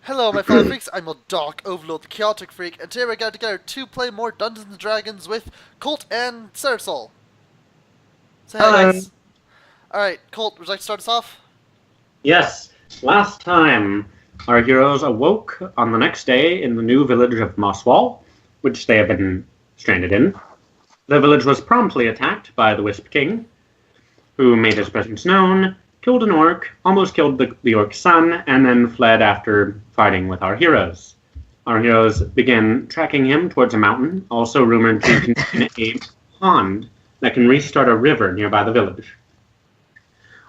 Hello, my fellow freaks. I'm Doc Overlord, the Chaotic Freak, and today we're gathered together to play more Dungeons and Dragons with Colt and Cersol. So hey Hello. guys. Alright, Colt, would you like to start us off? Yes, last time our heroes awoke on the next day in the new village of Mosswall, which they have been stranded in. The village was promptly attacked by the Wisp King, who made his presence known, killed an orc, almost killed the orc's son, and then fled after fighting with our heroes. Our heroes began tracking him towards a mountain, also rumored to contain a pond that can restart a river nearby the village.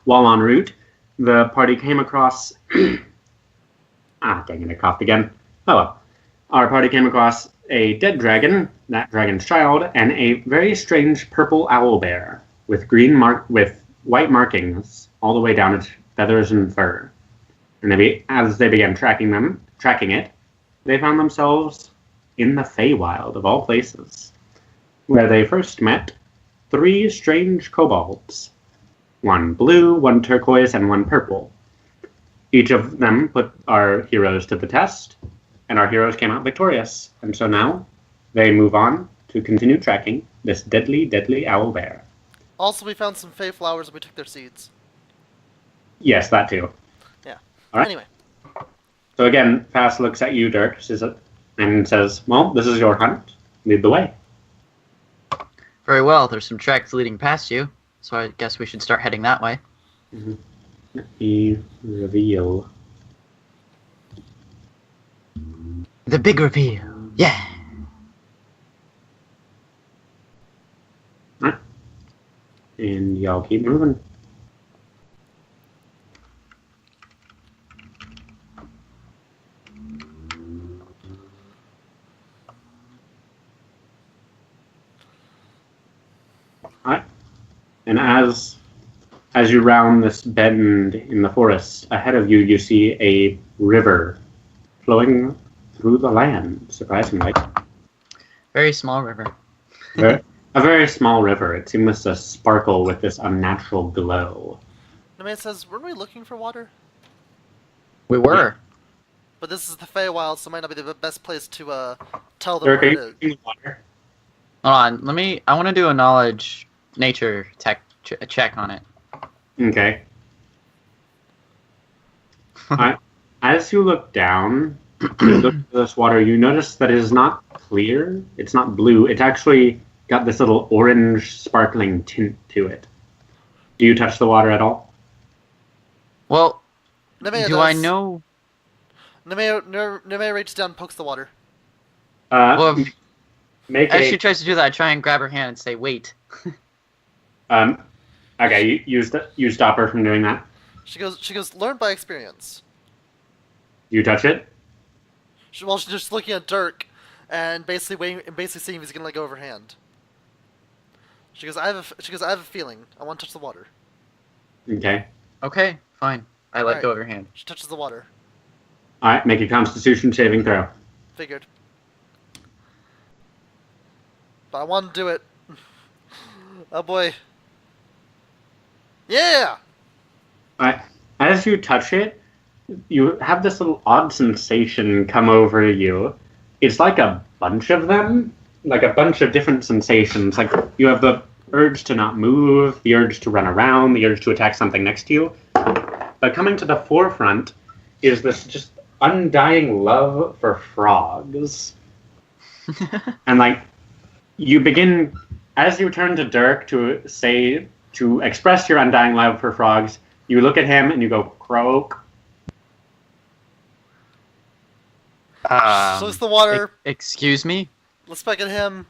While en route, the party came across... dang it, I coughed again. Oh well. Our party came across a dead dragon, that dragon's child, and a very strange purple owlbear with with white markings all the way down its feathers and fur. And as they began tracking it, they found themselves in the Feywild of all places, where they first met three strange kobolds. One blue, one turquoise, and one purple. Each of them put our heroes to the test, and our heroes came out victorious. And so now, they move on to continue tracking this deadly, deadly owlbear. Also, we found some fey flowers and we took their seeds. Yes, that too. Yeah. All right. Anyway. So again, Pass looks at you, Dirk, and says, well, this is your hunt. Lead the way. Very well, there's some tracks leading past you, so I guess we should start heading that way. Mm-hmm. Let me reveal. The big reveal, yeah! All right. And y'all keep moving. Alright. And as you round this bend in the forest, ahead of you, you see a river flowing through the land, surprisingly. Very small river. A very small river. It seems to sparkle with this unnatural glow. The man says, weren't we looking for water? We were. But this is the Feywild, so it might not be the best place to tell them Dirk, are where you it is. drinking water? Hold on, I want to do a knowledge nature check on it. Okay. As you look down, you look at this water, you notice that it is not clear. It's not blue. It's actually got this little orange sparkling tint to it. Do you touch the water at all? Well, Nemea do does. I know... Nemea reaches down and pokes the water. Well, as she a... tries to do that, I try and grab her hand and say, wait. Okay, you stop her from doing that. She goes, learn by experience. You touch it? She's just looking at Dirk and basically seeing if he's gonna let go of her hand. She goes, I have a feeling. I want to touch the water. Okay. Okay, fine. I let Alright. go of her hand. She touches the water. Alright, make a Constitution saving throw. Figured. But I want to do it. Oh boy. Yeah! Alright, as you touch it, you have this little odd sensation come over you. It's like a bunch of them, like a bunch of different sensations. Like you have the urge to not move, the urge to run around, the urge to attack something next to you. But coming to the forefront is this just undying love for frogs. And like, you begin, as you turn to Dirk to express your undying love for frogs, you look at him and you go, croak. So it's the water. Excuse me? Let's back at him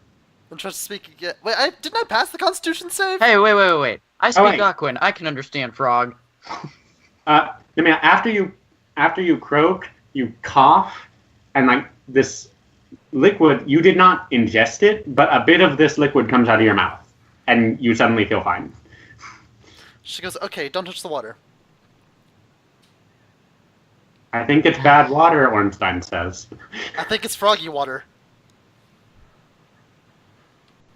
and try to speak again. Wait, didn't I pass the Constitution save? Hey, wait. I speak wait. Aquan. I can understand frog. After you croak, you cough, and like this liquid, you did not ingest it, but a bit of this liquid comes out of your mouth, and you suddenly feel fine. She goes, okay, don't touch the water. I think it's bad water, Ornstein says. I think it's froggy water.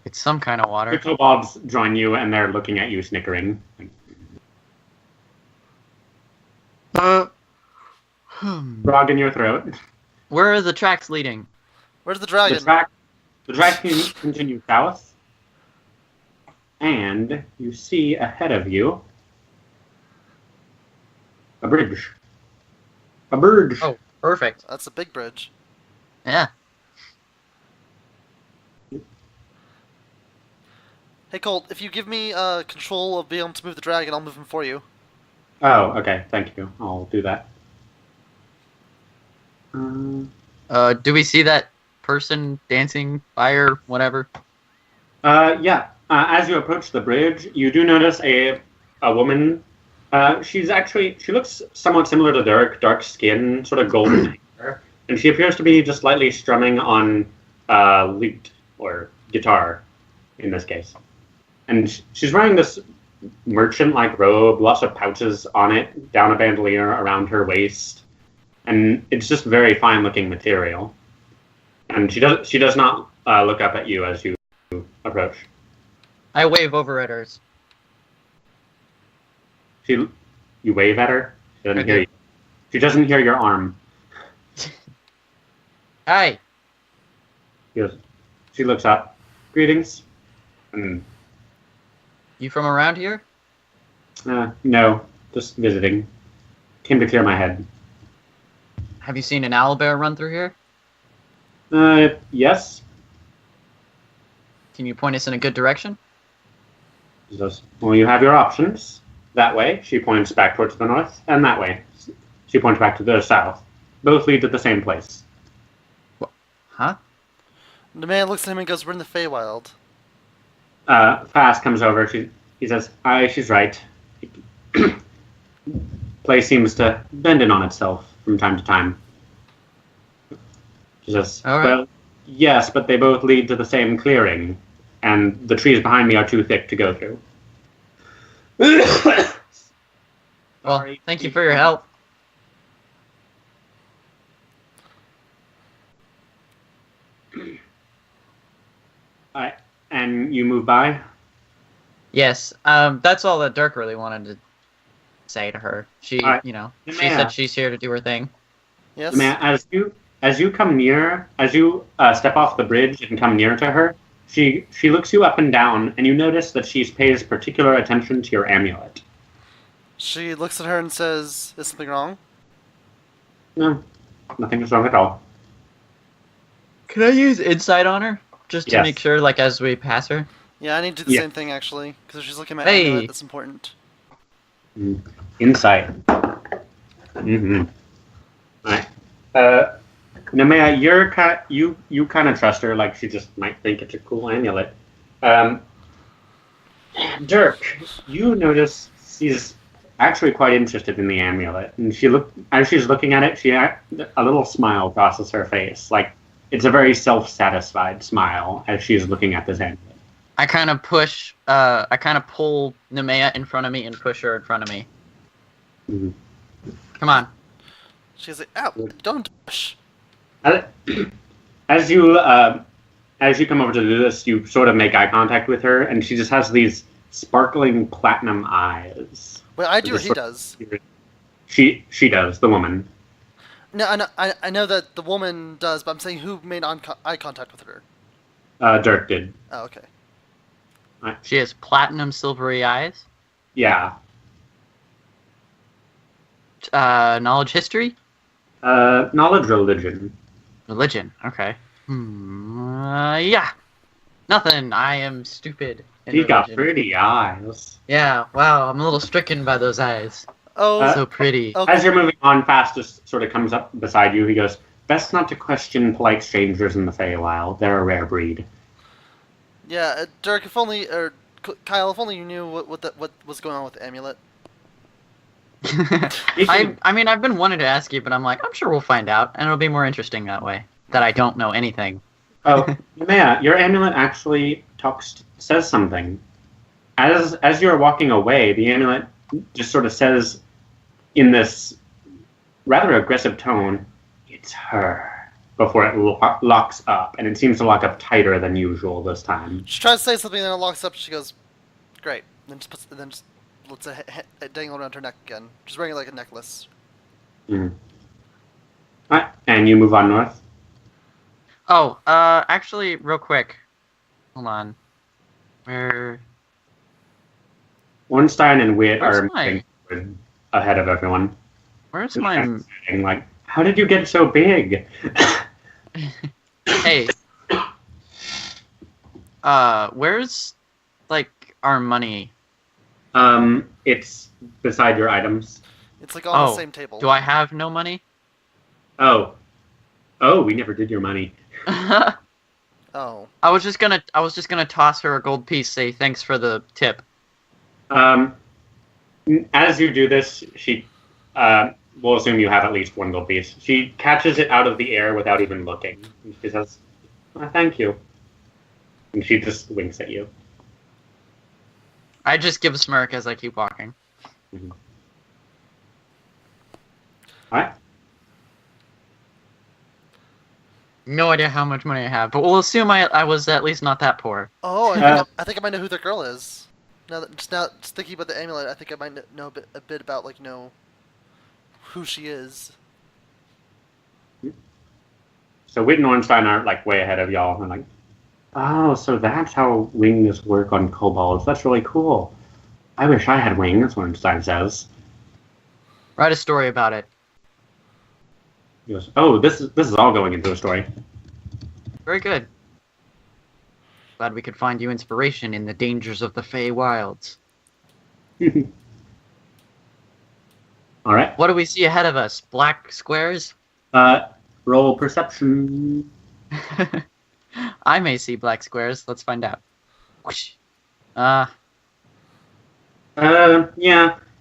It's some kind of The water. kobolds join you, and they're looking at you, snickering. frog in your throat. Where are the tracks leading? Where's the dragon? The track continues south, and you see ahead of you a bridge. A bridge. Oh, perfect. That's a big bridge. Yeah. Hey Colt, if you give me control of being able to move the dragon, I'll move him for you. Oh, okay. Thank you. I'll do that. Do we see that person dancing, fire, whatever? Yeah. As you approach the bridge, you do notice a woman. She looks somewhat similar to Dirk, dark skin, sort of golden hair, and she appears to be just slightly strumming on lute or guitar, in this case. And she's wearing this merchant-like robe, lots of pouches on it, down a bandolier around her waist, and it's just very fine-looking material. And she does not look up at you as you approach. I wave over at hers. You wave at her. She doesn't Okay. hear you. She doesn't hear your arm. Hi. She looks up. Greetings. And You from around here? no, just visiting. Came to clear my head. Have you seen an owlbear run through here? Yes. Can you point us in a good direction? She says, well, you have your options. That way, she points back towards the north, and that way, she points back to the south. Both lead to the same place. Huh? The man looks at him and goes, "We're in the Feywild." Fast comes over. He says, "Aye, she's right. Place seems to bend in on itself from time to time." She says, All right. "Well, yes, but they both lead to the same clearing, and the trees behind me are too thick to go through." Well, Sorry. thank you for your help. Alright, and you move by? Yes, that's all that Dirk really wanted to say to her. She, Alright. she Yeah. said she's here to do her thing. Yes. Man, as you come near, as you step off the bridge and come near to her, she looks you up and down, and you notice that she pays particular attention to your amulet. She looks at her and says, "Is something wrong?" No, nothing is wrong at all. Can I use insight on her? Just to Yes. make sure, like, as we pass her? Yeah, I need to do the Yeah. same thing actually, because if she's looking at Hey. amulet, that's important. Insight. Mm-hmm. Right. Nemea, you kind of trust her, like she just might think it's a cool amulet. Dirk, you notice she's actually quite interested in the amulet, and as she's looking at it, a little smile crosses her face, like it's a very self-satisfied smile as she's looking at this amulet. I kind of pull Nemea in front of me and push her in front of me. Mhm. Come on. She's like, "Ow, don't push." As you come over to do this, you sort of make eye contact with her, and she just has these sparkling platinum eyes. Well, I do or Just he sort does. She does, the woman. No, I know that the woman does, but I'm saying who made eye contact with her. Dirk did. Oh, okay. She has platinum silvery eyes. Yeah. Knowledge history? Knowledge religion. Religion. Okay. Yeah. Nothing. I am stupid. in She's got religion. pretty eyes. Yeah. Wow. I'm a little stricken by those eyes. Oh, So pretty. okay. As you're moving on, Fast just sort of comes up beside you. He goes, "Best not to question polite strangers in the Feywild. They're a rare breed." Yeah, Dirk, if only, or Kyle, if only you knew what was going on with the amulet. I mean, I've been wanting to ask you, but I'm like, I'm sure we'll find out, and it'll be more interesting that way. That I don't know anything. Oh, Maya, your amulet actually says something. As you're walking away, the amulet just sort of says, in this rather aggressive tone, "It's her," before it locks up, and it seems to lock up tighter than usual this time. She tries to say something, then it locks up. And she goes, "Great." Then just lets it dangle around her neck again. She's wearing it like a necklace. Mm. and you move on north. Oh, actually, real quick. Hold on. Where? Ornstein and Wit Where's are my- moving forward ahead of everyone. Where's my? And like, how did you get so big? Hey. Where's like our money? It's beside your items. It's like on the same table. Do I have no money? Oh, we never did your money. Oh. I was just gonna toss her a gold piece, say thanks for the tip. As you do this, she, we'll assume you have at least one gold piece. She catches it out of the air without even looking. She says, thank you. And she just winks at you. I just give a smirk as I keep walking. Mm-hmm. Alright. No idea how much money I have, but we'll assume I was at least not that poor. Oh, I think I might know who the girl is. Now just thinking about the amulet, I think I might know a bit about like who she is. So Wit and Ornstein are like way ahead of y'all. And like, oh, so that's how wings work on kobolds. That's really cool. I wish I had wings, Ornstein says. Write a story about it. He goes, oh, this is all going into a story. Very good. Glad we could find you inspiration in the dangers of the Fey Wilds. All right. What do we see ahead of us? Black squares? Roll perception. I may see black squares. Let's find out. Whoosh. Yeah,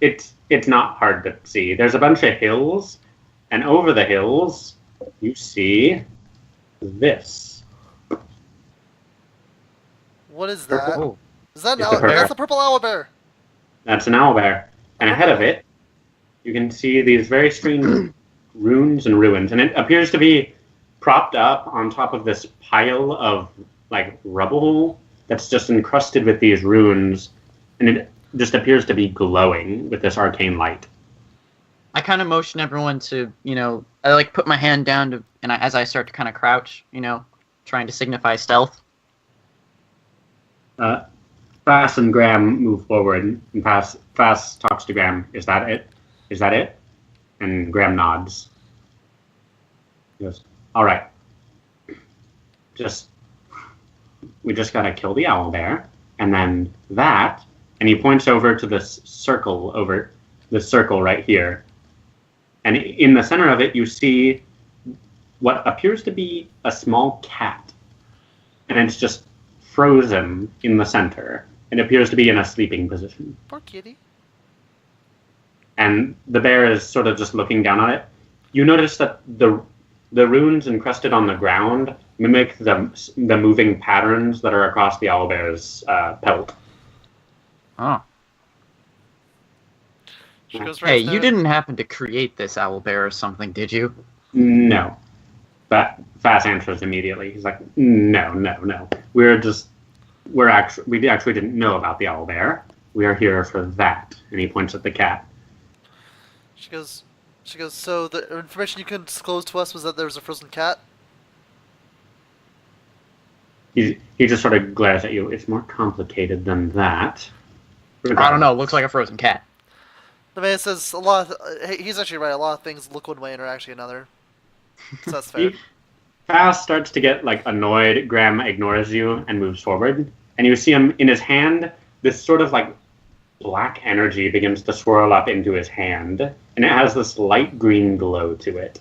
it's not hard to see. There's a bunch of hills, and over the hills, you see this. What is that? Oh. Is that It's a purple. That's the purple owlbear. That's an owlbear. And ahead of it, you can see these very strange runes and ruins, and it appears to be propped up on top of this pile of like rubble that's just encrusted with these runes, and it just appears to be glowing with this arcane light. I kind of motion everyone to, I like put my hand down to, as I start to kind of crouch, trying to signify stealth. Fass and Graham move forward, and Fass talks to Graham. Is that it? Is that it? And Graham nods. He goes, all right. We just gotta kill the owlbear, and then that, and he points over to this circle right here. And in the center of it, you see what appears to be a small cat. And it's just frozen in the center. It appears to be in a sleeping position. Poor kitty. And the bear is sort of just looking down on it. You notice that the runes encrusted on the ground mimic the moving patterns that are across the owlbear's pelt. Oh. She goes right Hey, to you the- didn't happen to create this owlbear or something, did you? No. Fass answers immediately. He's like, no. We actually didn't know about the owlbear. We are here for that. And he points at the cat. She goes, so the information you could disclose to us was that there was a frozen cat? He just sort of glares at you. It's more complicated than that. I don't know. Looks like a frozen cat. The man says he's actually right. A lot of things look one way and are actually another. So that's fair. Fass starts to get like annoyed. Graham ignores you and moves forward. And you see him in his hand, this sort of like black energy begins to swirl up into his hand. And it has this light green glow to it.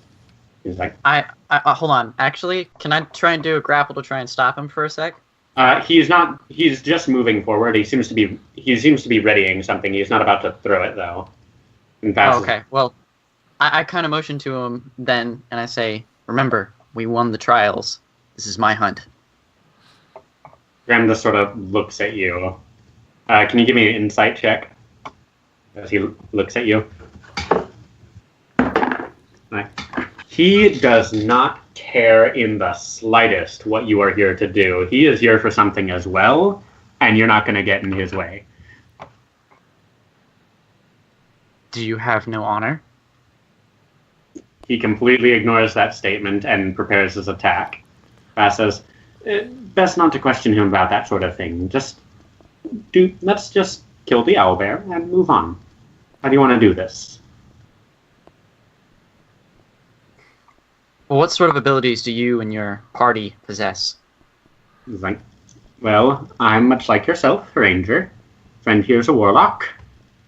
He's like, I hold on. Actually, can I try and do a grapple to try and stop him for a sec? he's just moving forward. He seems to be readying something. He's not about to throw it though. And Fass is- Okay, well, I kind of motion to him then, and I say, remember, we won the trials. This is my hunt. Graham just sort of looks at you. Can you give me an insight check? As he looks at you. Right. He does not care in the slightest what you are here to do. He is here for something as well, and you're not going to get in his way. Do you have no honor? he completely ignores that statement and prepares his attack. Bass says, best not to question him about that sort of thing. Let's just kill the owlbear and move on. How do you want to do this? Well, what sort of abilities do you and your party possess? He's like, well, I'm much like yourself, a ranger. Friend here's a warlock.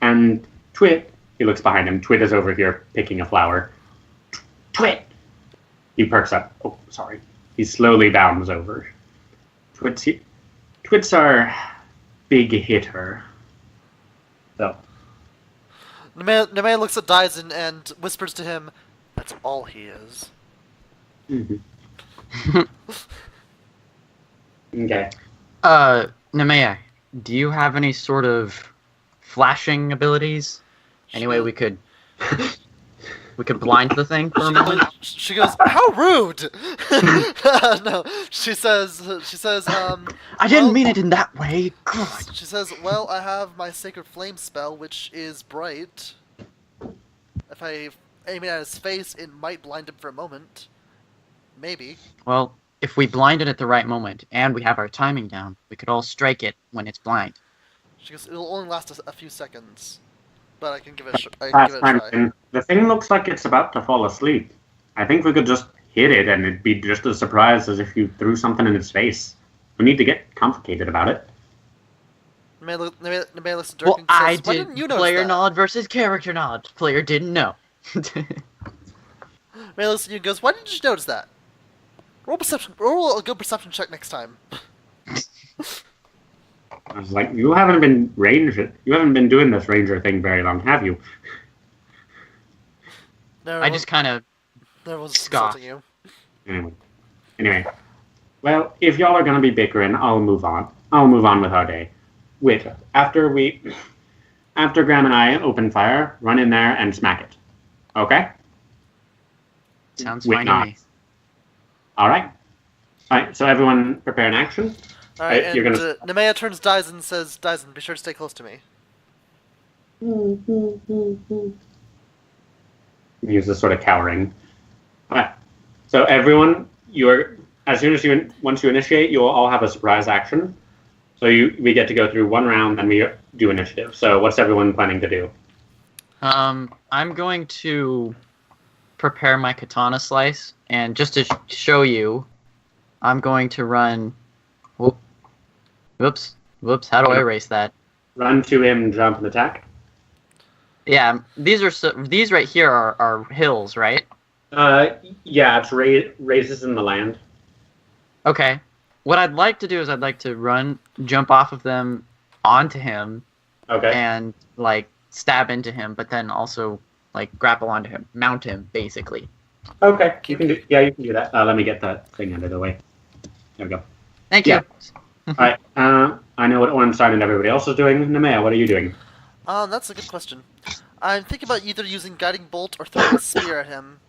And Twit, he looks behind him. Twit is over here picking a flower. Twit! He perks up. Oh, sorry. He slowly bounds over. Twit's our big hitter. So. Nemea looks at Dyson and whispers to him, "That's all he is." Mm-hmm. Okay. Nemea, do you have any sort of flashing abilities? Anyway, we could blind the thing for a moment. She goes, "How rude!" No, she says, I didn't mean it in that way. God. She says, "Well, I have my Sacred Flame spell, which is bright. If I aim it at his face, it might blind him for a moment. Maybe." Well, if we blind it at the right moment, and we have our timing down, we could all strike it when it's blind. She goes, "It'll only last a few seconds, but I can give it a try." The thing looks like it's about to fall asleep. I think we could just hit it and it'd be just as surprised as if you threw something in its face. We need to get complicated about it. Nemea looks at Dirk Well, and I says, "Why did didn't you notice player that?" knowledge versus character knowledge. Player didn't know. Nemea looks at you and goes, "Why didn't you notice that? Roll a good perception check next time." I was like, you haven't been doing this ranger thing very long, have you? I just kind of was scoff. insulting you. Anyway. Well, if y'all are gonna be bickering, I'll move on. I'll move on with our day. Wait, after Graham and I open fire, run in there and smack it. Okay? Sounds Wait, fine to me. Alright. Alright, so everyone prepare an action. Alright, and you're gonna... Nemea turns to Dyson and says, "Dyson, be sure to stay close to me." He's just sort of cowering. Alright. So everyone, once you initiate, you'll all have a surprise action. So we get to go through one round, then we do initiative. So what's everyone planning to do? I'm going to prepare my katana slice, and just to show you, I'm going to run. Whoops. How do I erase that? Run to him, jump, and attack. Yeah, these right here are hills, right? Yeah, it's raises in the land. Okay. What I'd like to do is I'd like to jump off of them onto him. Okay. And like stab into him, but then also like grapple onto him, mount him, basically. Okay, you can do that. Let me get that thing out of the way. There we go. Thank you. Alright, I know what Ornstein and everybody else is doing. Nemea, what are you doing? That's a good question. I'm thinking about either using Guiding Bolt or throwing a spear at him.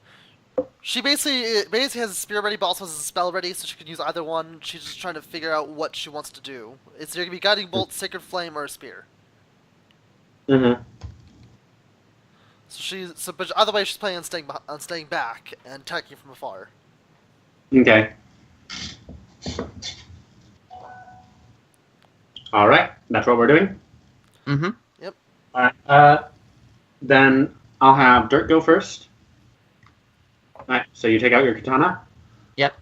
She basically has a spear ready, but also has a spell ready, so she can use either one. She's just trying to figure out what she wants to do. It's either gonna be Guiding Bolt, Sacred Flame, or a spear. Mm-hmm. But either way, she's planning on staying back and attacking from afar. Okay. Alright, that's what we're doing? Mm-hmm. Yep. Alright, then I'll have Dirk go first. Alright, so you take out your katana. Yep.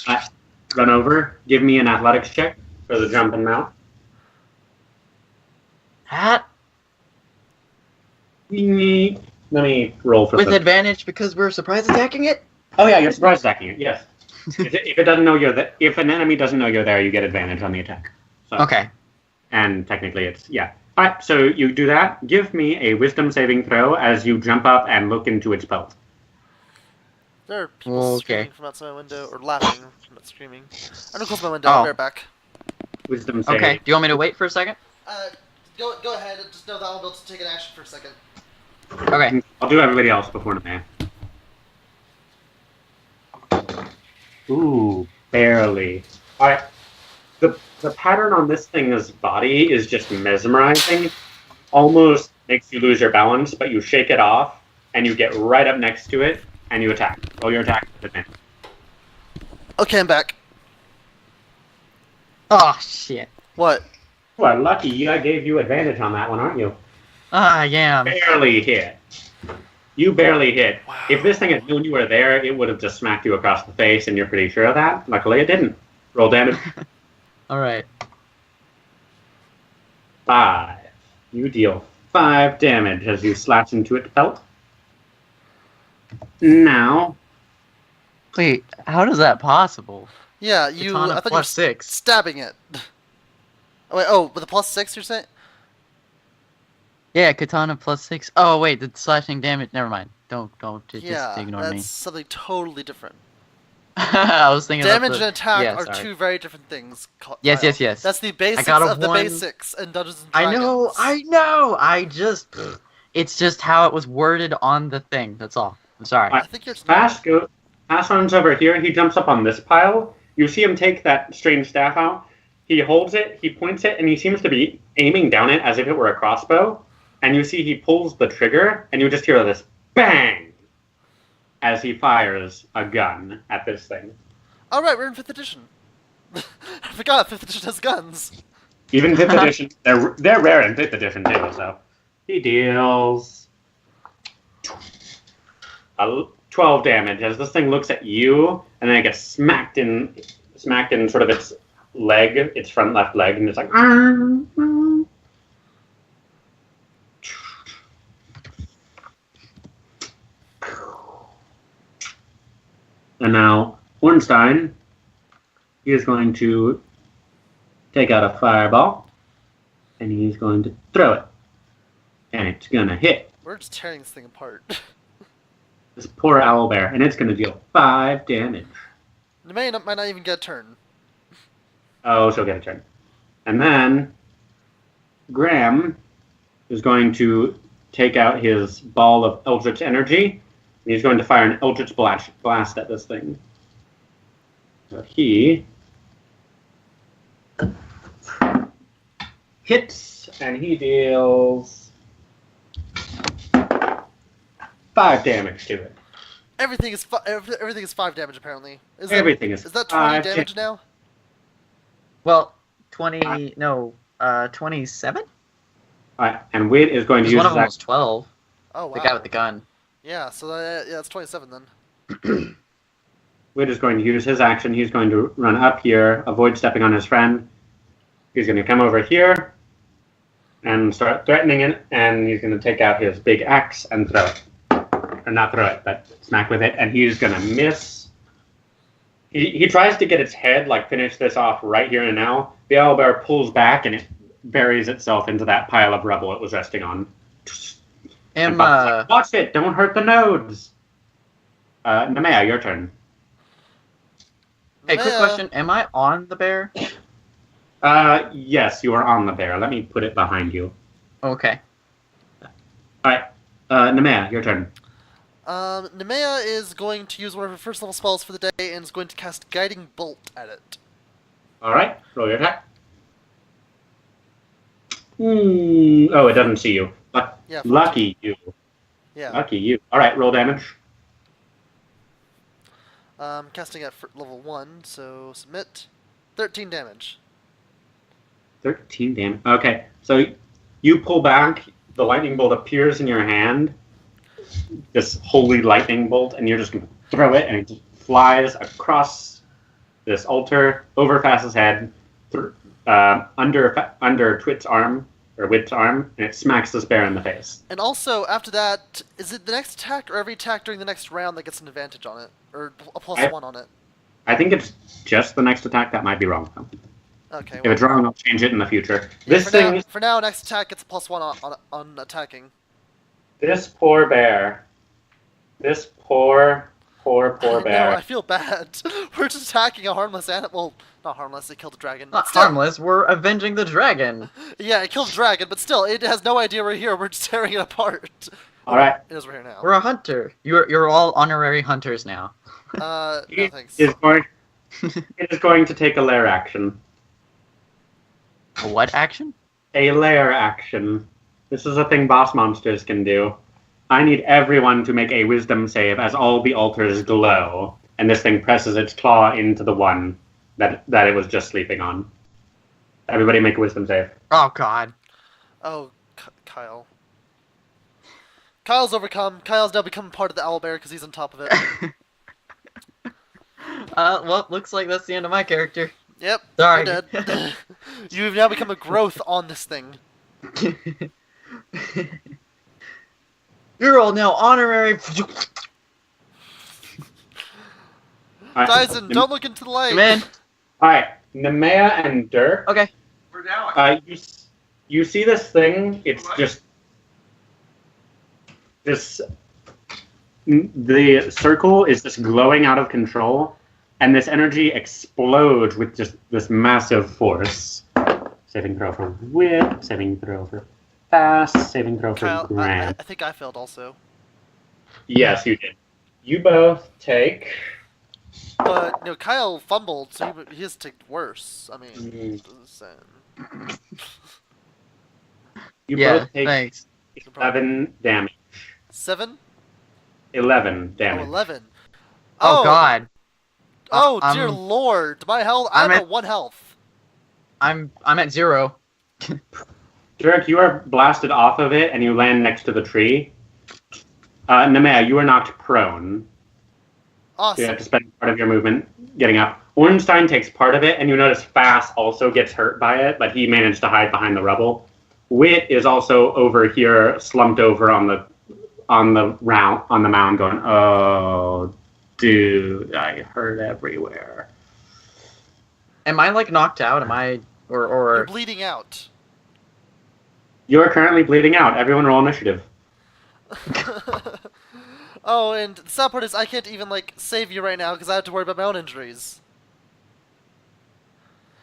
Alright, run over. Give me an athletics check for the jump and mount. Hat Let me roll for with some. advantage because we're surprise attacking it. Oh yeah, you're surprise attacking it. Yes. if it doesn't know you're there, if an enemy doesn't know you're there, you get advantage on the attack. So, Okay. And technically, it's yeah. All right, so you do that. Give me a wisdom saving throw as you jump up and look into its pelt. There are people screaming from outside my window, or laughing, not screaming. I'm gonna close my window. I'll be right back. Wisdom saving. Okay. Do you want me to wait for a second? Go ahead. Just know that I'll be able to take an action for a second. Okay. I'll do everybody else before the man. Ooh, barely. All right. The pattern on this thing's body is just mesmerizing. Almost makes you lose your balance, but you shake it off, and you get right up next to it, and you attack. Roll your attack with advantage. Okay, I'm back. Oh, shit. What? You are lucky I gave you advantage on that one, aren't you? I am. Barely hit. You barely hit. Wow. If this thing had known you were there, it would have just smacked you across the face, and you're pretty sure of that. Luckily, it didn't. Roll damage. Alright. 5. You deal 5 damage as you slash into its pelt. Now, Wait, how is that possible? Yeah, Katana I thought you were plus 6. stabbing it. Oh, wait, with a +6, you're saying? Yeah, katana plus 6. Oh, wait, the slashing damage. Never mind. Don't just Yeah, ignore that's me. something totally different. I was thinking Damage about and attack yeah, are sorry. 2 very different things. Yes, Kyle. yes, yes. That's the basics got a of the 1. basics in Dungeons and I Dragons. know. It's just how it was worded on the thing. That's all. I'm sorry. I think you're Pass runs over here. He jumps up on this pile. You see him take that strange staff out. He holds it, he points it, and he seems to be aiming down it as if it were a crossbow. And you see he pulls the trigger, and you just hear this bang as he fires a gun at this thing. All right, we're in 5th edition. I forgot 5th edition has guns. Even 5th edition, they're rare in 5th edition too, so. He deals 12 damage as this thing looks at you, and then it gets smacked in sort of its leg, its front left leg, and it's like. And now Ornstein, he is going to take out a fireball, and he's going to throw it, and it's gonna hit We're just tearing this thing apart. this poor owlbear, and it's gonna deal 5 damage. It might not even get a turn. Oh, she'll get a turn. And then Graham is going to take out his ball of Eldritch energy, and he's going to fire an Eldritch blast at this thing. So he hits, and he deals 5 damage to it. Everything is 5 damage apparently. Everything is Is that 20 5 damage now? Well, 27? Alright, and Wit is going to Because use one of his them action. was 12. Oh wow. The guy with the gun. Yeah, so it's 27 then. Wit is going to use his action. He's going to run up here, avoid stepping on his friend. He's going to come over here and start threatening it, and he's going to take out his big axe and throw it. Or not throw it, but smack with it, and he's going to miss. He tries to get its head, like finish this off right here and now. The owlbear pulls back, and it buries itself into that pile of rubble it was resting on. And Buck's like, watch it, don't hurt the nodes. Nemea, your turn. Hey, quick Yeah. question. Am I on the bear? Yes, you are on the bear. Let me put it behind you. Okay. Alright, Nemea, your turn. Nemea is going to use one of her first level spells for the day and is going to cast Guiding Bolt at it. Alright, roll your attack. Oh, it doesn't see you. Yeah. 14. Lucky you. Yeah. Lucky you. Alright, roll damage. Casting at level 1, so submit. 13 damage. 13 damage. Okay, so you pull back, the lightning bolt appears in your hand, this holy lightning bolt, and you're just going to throw it, and it just flies across this altar, over Fass's head, under Twit's arm, or Wit's arm, and it smacks this bear in the face. And also, after that, is it the next attack or every attack during the next round that gets an advantage on it? Or a +1 on it? I think it's just the next attack. That might be wrong, though. Okay. If it's wrong, I'll change it in the future. Yeah, This thing... for now, next attack gets a +1 on attacking. This poor bear. This poor No, bear. I feel bad. We're just attacking a harmless animal. Not harmless, it killed a dragon. Not but still. harmless. We're avenging the dragon. Yeah, it killed a dragon, but still, it has no idea we're here. We're just tearing it apart. Alright. It is we're here now. We're a hunter. You're all honorary hunters now. No It thanks. is going to take a lair action. A what action? A lair action. This is a thing boss monsters can do. I need everyone to make a wisdom save as all the altars glow, and this thing presses its claw into the one that it was just sleeping on. Everybody make a wisdom save. Oh God. Oh, Kyle. Kyle's overcome. Kyle's now become part of the OwlBear because he's on top of it. Well, looks like that's the end of my character. Yep. Sorry. You're dead. You've now become a growth on this thing. You're all now honorary. Alright, Dyson, don't look into the light. Come in. Alright, Nemea and Dirk. Okay. We're down. You see this thing? It's just this. The circle is just glowing out of control, and this energy explodes with just this massive force. Saving throw for wit, saving throw for fast, saving throw for Kyle, grand. I think I failed also. Yes, you did. You both take. But, Kyle fumbled, so he has to take worse. I mean, You Yeah, both take thanks. 11 damage. 7? 11 Oh, damage. 11. Oh God. Oh, dear I'm- lord. My health. I'm I'm at 1 health. I'm at 0. Dirk, you are blasted off of it, and you land next to the tree. Nemea, you are knocked prone. So you Awesome. have to spend part of your movement getting up. Ornstein takes part of it, and you notice Fass also gets hurt by it, but he managed to hide behind the rubble. Wit is also over here, slumped over on the mound, going, "Oh, dude, I hurt everywhere." Am I like knocked out? Am I You're or bleeding out. You are currently bleeding out. Everyone roll initiative. Oh, and the sad part is I can't even, save you right now because I have to worry about my own injuries.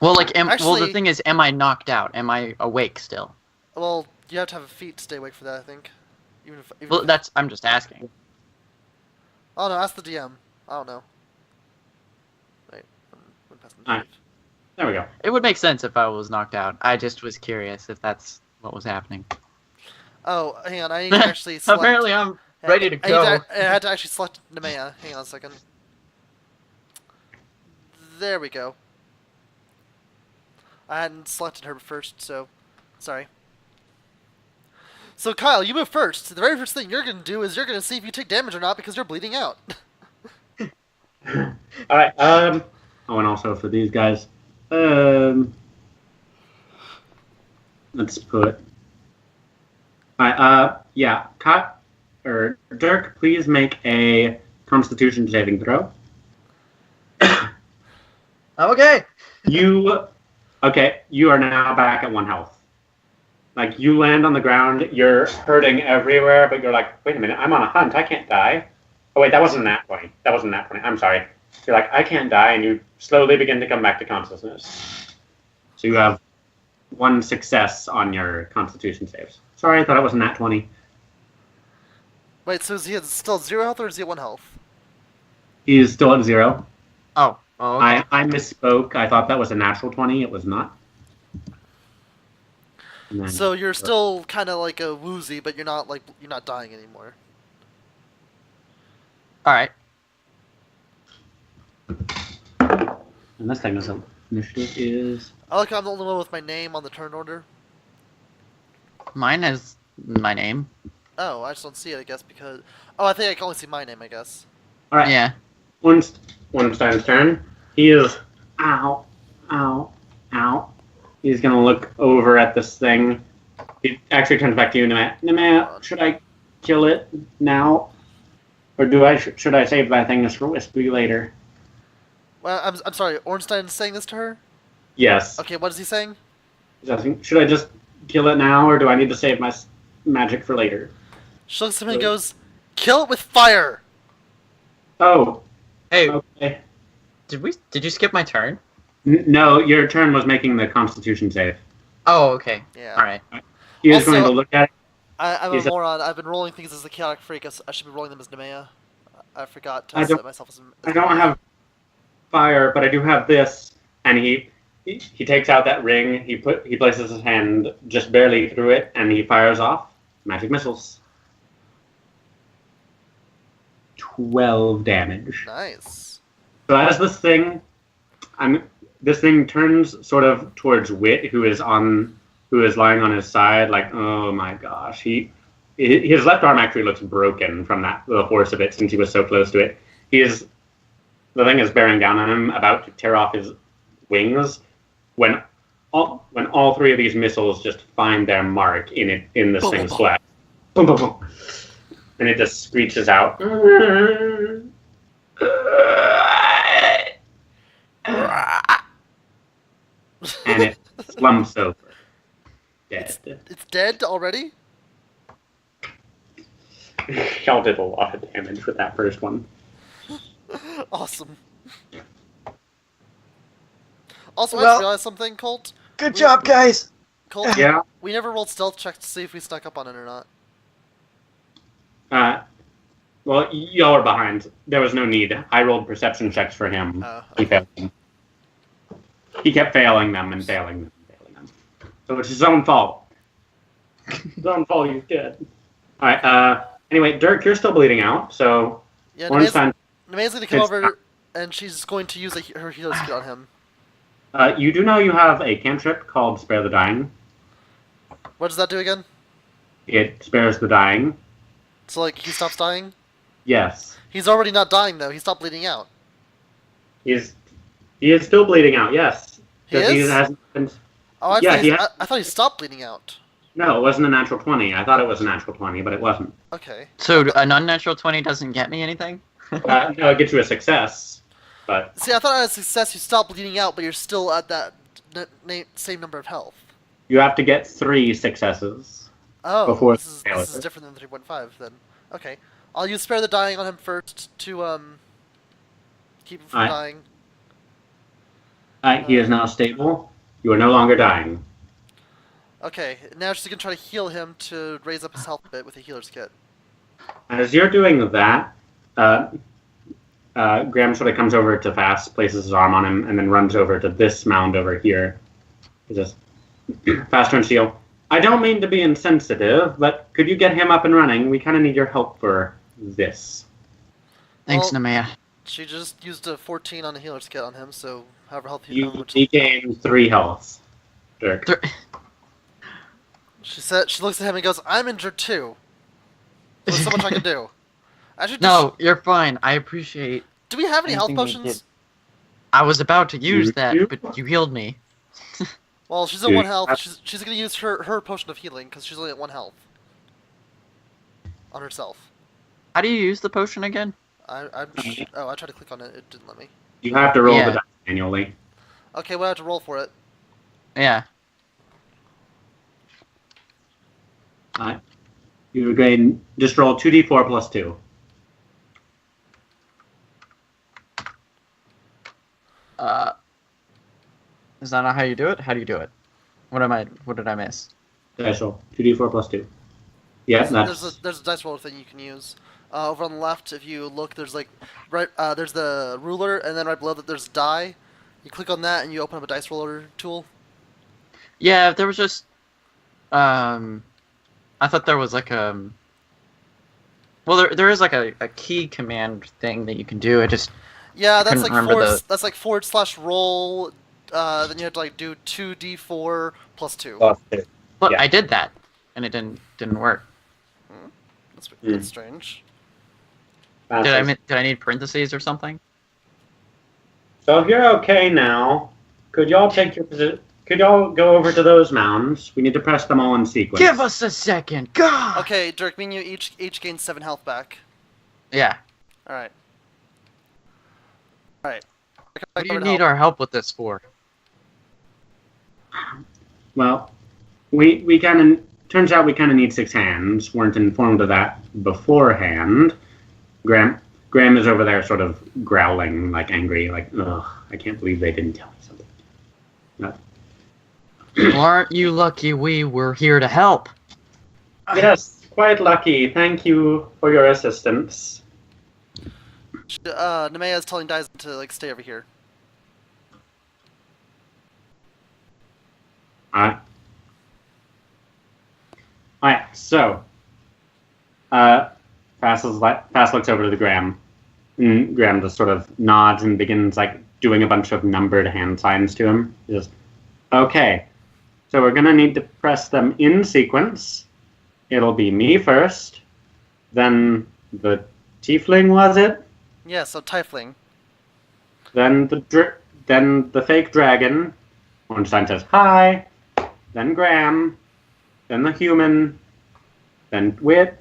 well, the Actually- thing is, am I knocked out? Am I awake still? Well, you have to have a feat to stay awake for that, I think. Even Well, if, I'm just asking. oh, no, ask the DM. I don't know. Wait. I'm past the Alright. There we go. It would make sense if I was knocked out. I just was curious if that's what was happening. Oh, hang on. I need to actually select... Apparently, I'm ready to go. I had to actually select Nemea. Hang on a second. There we go. I hadn't selected her first, so... Sorry. So, Kyle, you move first. The very first thing you're going to do is you're going to see if you take damage or not because you're bleeding out. Alright, oh, and also for these guys, let's put... Alright, yeah, Dirk, please make a Constitution saving throw. Okay. You are now back at 1 health. Like, you land on the ground, you're hurting everywhere, but you're like, wait a minute, I'm on a hunt, I can't die. Oh wait, that wasn't that 20. I'm sorry. You're like, I can't die, and you slowly begin to come back to consciousness. So you have 1 success on your Constitution saves. Sorry, I thought it was a nat 20. Wait, so is he still 0 health or is he at 1 health? He's still at 0. Oh. Okay. I misspoke. I thought that was a natural 20. It was not. And then- So you're still kind of like a woozy, but you're not dying anymore. All right. And this thing doesn't. Initiative is. I like how I'm the only one with my name on the turn order. Mine is my name. Oh, I just don't see it, I guess, because... Oh, I think I can only see my name, I guess. All right. Yeah. Ornstein's turn. He is. Ow. He's gonna look over at this thing. He actually turns back to you, Nemea. Should I kill it now, or should I save that thing for Wispy later? Well, I'm sorry, Ornstein's saying this to her? Yes. Okay, what is he saying? He's asking, should I just kill it now, or do I need to save my magic for later? She looks at him and goes, "Kill it with fire!" Oh. Hey, Okay. did you skip my turn? No, your turn was making the Constitution save. Oh, okay. Yeah. All right. He is Also- going to look at it. I'm He's a a- moron. I've been rolling things as a chaotic freak. I should be rolling them as Nemea. I forgot to I don't- set myself as I don't have fire, but I do have this. And he takes out that ring. He places his hand just barely through it, and he fires off magic missiles. 12 damage. Nice. So as this thing turns sort of towards Wit, who is lying on his side, like, oh my gosh. His left arm actually looks broken from the force of it since he was so close to it. The thing is bearing down on him, about to tear off his wings, when all three of these missiles just find their mark in this thing's flesh. Boom, boom, boom. And it just screeches out. And it slumps over. Dead. It's dead already? Y'all did a lot of damage with that first one. Awesome. Also, I Well- just realized something, Colt. Good job, guys. Colt, Yeah. we never rolled stealth checks to see if we snuck up on it or not. Well, y'all are behind. There was no need. I rolled perception checks for him. He failed them. He kept failing them and failing them and failing them. So it's his own fault. His own fault he's dead. Alright, anyway, Dirk, you're still bleeding out, so... Yeah, Ornstein, Nemea's gonna come over and she's going to use her healer skill on him. you do know you have a cantrip called Spare the Dying. What does that do again? It spares the dying. So, like, he stops dying? Yes. He's already not dying, though. He stopped bleeding out. He is still bleeding out, yes. He is? Hasn't been... Oh, I, Yeah, thought I thought he stopped bleeding out. No, it wasn't a natural 20. I thought it was a natural 20, but it wasn't. Okay. So an unnatural 20 doesn't get me anything? No, it gets you a success, but... See, I thought at a success you stop bleeding out, but you're still at that same number of health. You have to get 3 successes. Oh, Before this is different than 3.5 then. Okay. I'll use Spare the Dying on him first to, keep him from Alright. dying. He is now stable. You are no longer dying. Okay, now she's gonna try to heal him to raise up his health a bit with a healer's kit. As you're doing that, Graham sort of comes over to Fast, places his arm on him, and then runs over to this mound over here. He says, Faster and Seal, I don't mean to be insensitive, but could you get him up and running? We kind of need your help for this. Thanks, Well- Nemea. She just used a 14 on a healer's kit on him, so however healthy You regain 3 health, Dirk. She looks at him and goes, I'm injured too. There's so much I can do. Actually, No, you're fine. I appreciate. do we have any health anything you potions? did. I was about to use that, You- but you healed me. Well, she's at Dude, 1 health. that's- She's gonna use her potion of healing because she's only at 1 health on herself. How do you use the potion again? I tried to click on it. It didn't let me. You have to roll Yeah. the dice manually. Okay, well I have to roll for it. Yeah. You regain, just roll 2d4 plus 2. Is that not how you do it? How do you do it? What did I miss? Dice roll. 2d4 plus 2. Yeah, that's... There's a dice roller thing you can use. Over on the left, if you look, there's like there's the ruler, and then right below that there's die. You click on that, and you open up a dice roller tool. Yeah, there was just I thought there was like well, there is like a key command thing that you can do. I just Yeah, that's couldn't like remember that's like /roll. Then you have to like do 2d4 plus 2. Plus 2. but Yeah. I did that and it didn't work. That's strange. Did I need parentheses or something? So if you're okay now, could y'all take your position? Could y'all go over to those mounds? We need to press them all in sequence. Give us a second. God. Okay, Dirk, me and you each gain 7 health back. Yeah. All right. All right. What do you need our help with this for? Well, we kind of... Turns out we kind of need 6 hands. Weren't informed of that beforehand. Graham is over there sort of growling, like angry, like, ugh, I can't believe they didn't tell me something. Well, aren't you lucky we were here to help? Yes, quite lucky. Thank you for your assistance. Nemea is telling Dyson to like stay over here. Alright, Fast looks over to the Graham. And Graham just sort of nods and begins like doing a bunch of numbered hand signs to him. He says, "Okay, so we're gonna need to press them in sequence. It'll be me first, then the tiefling, was it? Yeah, so Tiefling. Then the fake dragon." Ornstein says, "Hi." Then Graham. Then the human. Then Wit.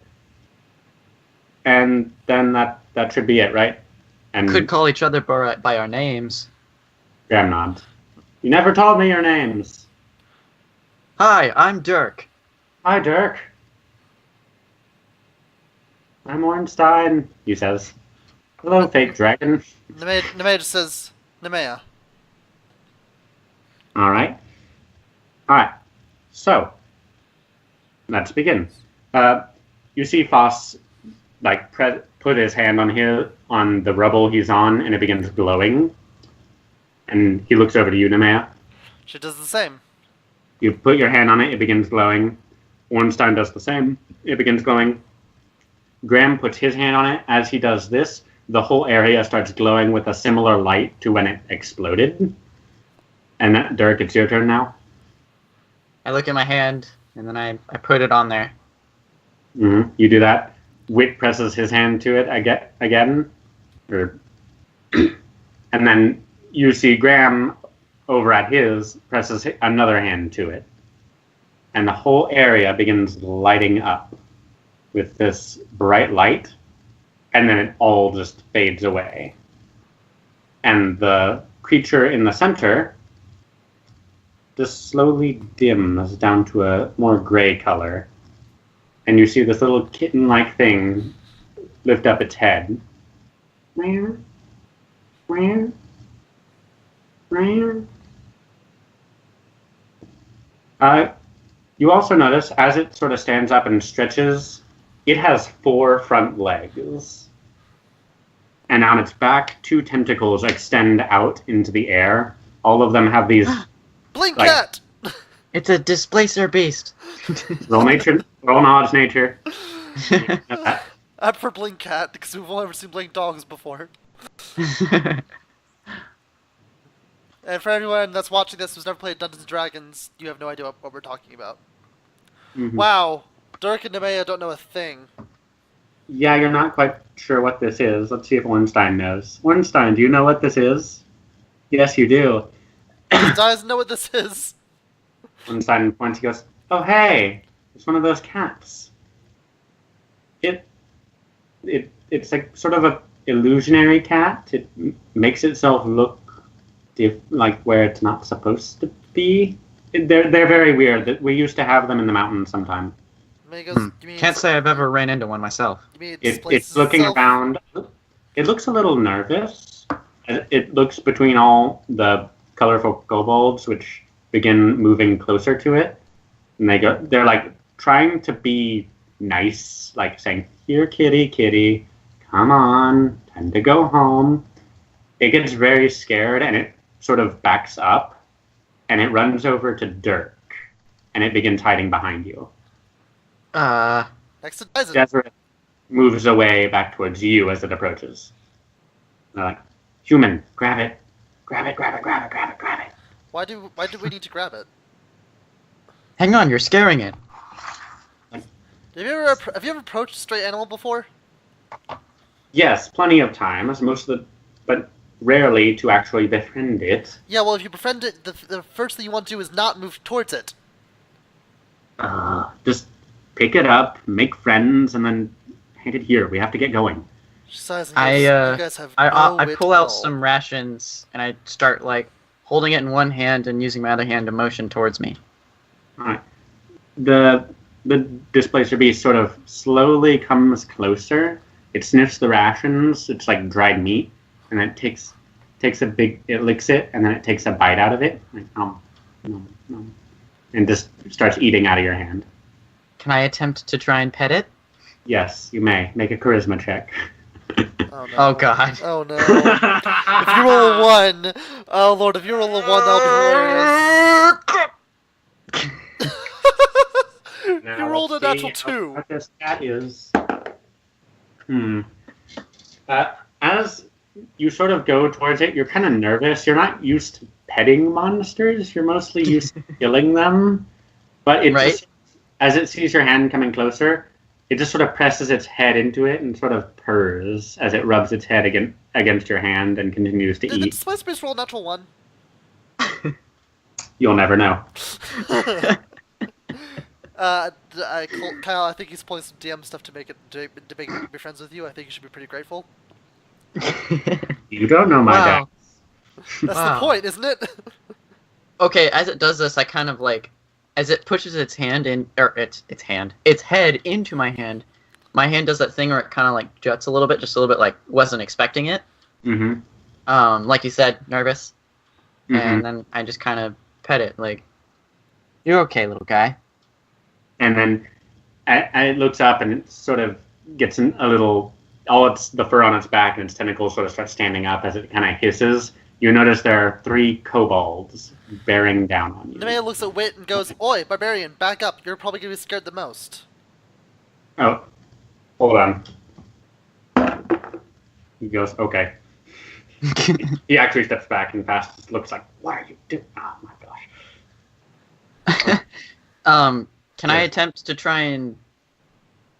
And then that should be it, right? And Could call each other by our names. Graham nods. "You never told me your names." Hi, I'm Dirk. "Hi, Dirk." "I'm Ornstein," he says. "Hello, fake dragon." Nemea just says, Nemea. Alright. So, let's begin. You see Foss like put his hand on the rubble he's on, and it begins glowing. And he looks over to you, Nemea. She does the same. You put your hand on it, it begins glowing. Ornstein does the same. It begins glowing. Graham puts his hand on it. As he does this, the whole area starts glowing with a similar light to when it exploded. And Dirk, it's your turn now. I look at my hand, and then I put it on there. Mm-hmm. You do that. Wit presses his hand to it again. And then you see Graham over at his presses another hand to it. And the whole area begins lighting up with this bright light. And then it all just fades away. And the creature in the center just slowly dims down to a more gray color. And you see this little kitten-like thing lift up its head. Meow. Meow. Meow. You also notice, as it sort of stands up and stretches, it has 4 front legs. And on its back, 2 tentacles extend out into the air. All of them have these... Blink like, cat! It's a displacer beast. Roll knowledge nature. I prefer Blink cat because we've only ever seen Blink dogs before. And for anyone that's watching this who's never played Dungeons & Dragons, you have no idea what we're talking about. Mm-hmm. Wow, Dirk and Nemea don't know a thing. Yeah, you're not quite sure what this is. Let's see if Ornstein knows. Ornstein, do you know what this is? Yes, you do. He doesn't know what this is. Ornstein points, he goes, "Oh, hey, it's one of those cats. It's like sort of a illusionary cat. It makes itself look like where it's not supposed to be. They're very weird. We used to have them in the mountains sometime." Nemea goes, you mean Can't say I've ever ran into one myself. You mean It's looking around. It looks a little nervous. It looks between all the colorful kobolds, which begin moving closer to it, and they're like trying to be nice, like saying, "Here, kitty, kitty, come on, time to go home." It gets very scared, and it sort of backs up, and it runs over to Dirk, and it begins hiding behind you. Next to Dyson. Deseret moves away back towards you as it approaches. They're like, "Human, grab it. Grab it, grab it, grab it, grab it, grab it." Why do we need to grab it? Hang on, you're scaring it. Have you ever approached a stray animal before? Yes, plenty of times, but rarely to actually befriend it. Yeah, well, if you befriend it, the first thing you want to do is not move towards it. Just pick it up, make friends, and then hand it here. We have to get going. She sighs and goes, you guys have no I wit pull at out all." some rations and I start like holding it in one hand and using my other hand to motion towards me. All right. The displacer beast sort of slowly comes closer. It sniffs the rations. It's like dried meat, and it takes it licks it, and then it takes a bite out of it, like, and just starts eating out of your hand. Can I attempt to try and pet it? Yes, you may. Make a charisma check. Oh, no. Oh god. Oh no. If you roll a 1, oh lord, if you roll a 1, that'll be hilarious. Now, You rolled a let's see natural 2. What this cat is. Hmm. As you sort of go towards it, you're kind of nervous. You're not used to petting monsters. You're mostly used to killing them. But it Right. just, as it sees your hand coming closer, it just sort of presses its head into it and sort of purrs as it rubs its head against your hand and continues to Did the eat. display space roll a natural 1? You'll never know. Kyle, I think he's pulling some DM stuff to make it be friends with you. I think you should be pretty grateful. You don't know my Wow. dad. That's Wow. the point, isn't it? Okay, as it does this, I kind of like, as it pushes its hand in, or its head into my hand does that thing where it kind of like juts a little bit, just a little bit, like wasn't expecting it. Mm-hmm. Like you said, nervous, Mm-hmm. and then I just kind of pet it, like, "You're okay, little guy." And then it looks up and it sort of gets a little, the fur on its back and its tentacles sort of start standing up as it kind of hisses. You notice there are 3 kobolds bearing down on you. Nemea looks at Wit and goes, "Oi, barbarian, back up. You're probably gonna be scared the most." Oh, hold on. He goes, okay. He actually steps back and fast looks like, what are you doing? Oh my gosh. Can I attempt to try and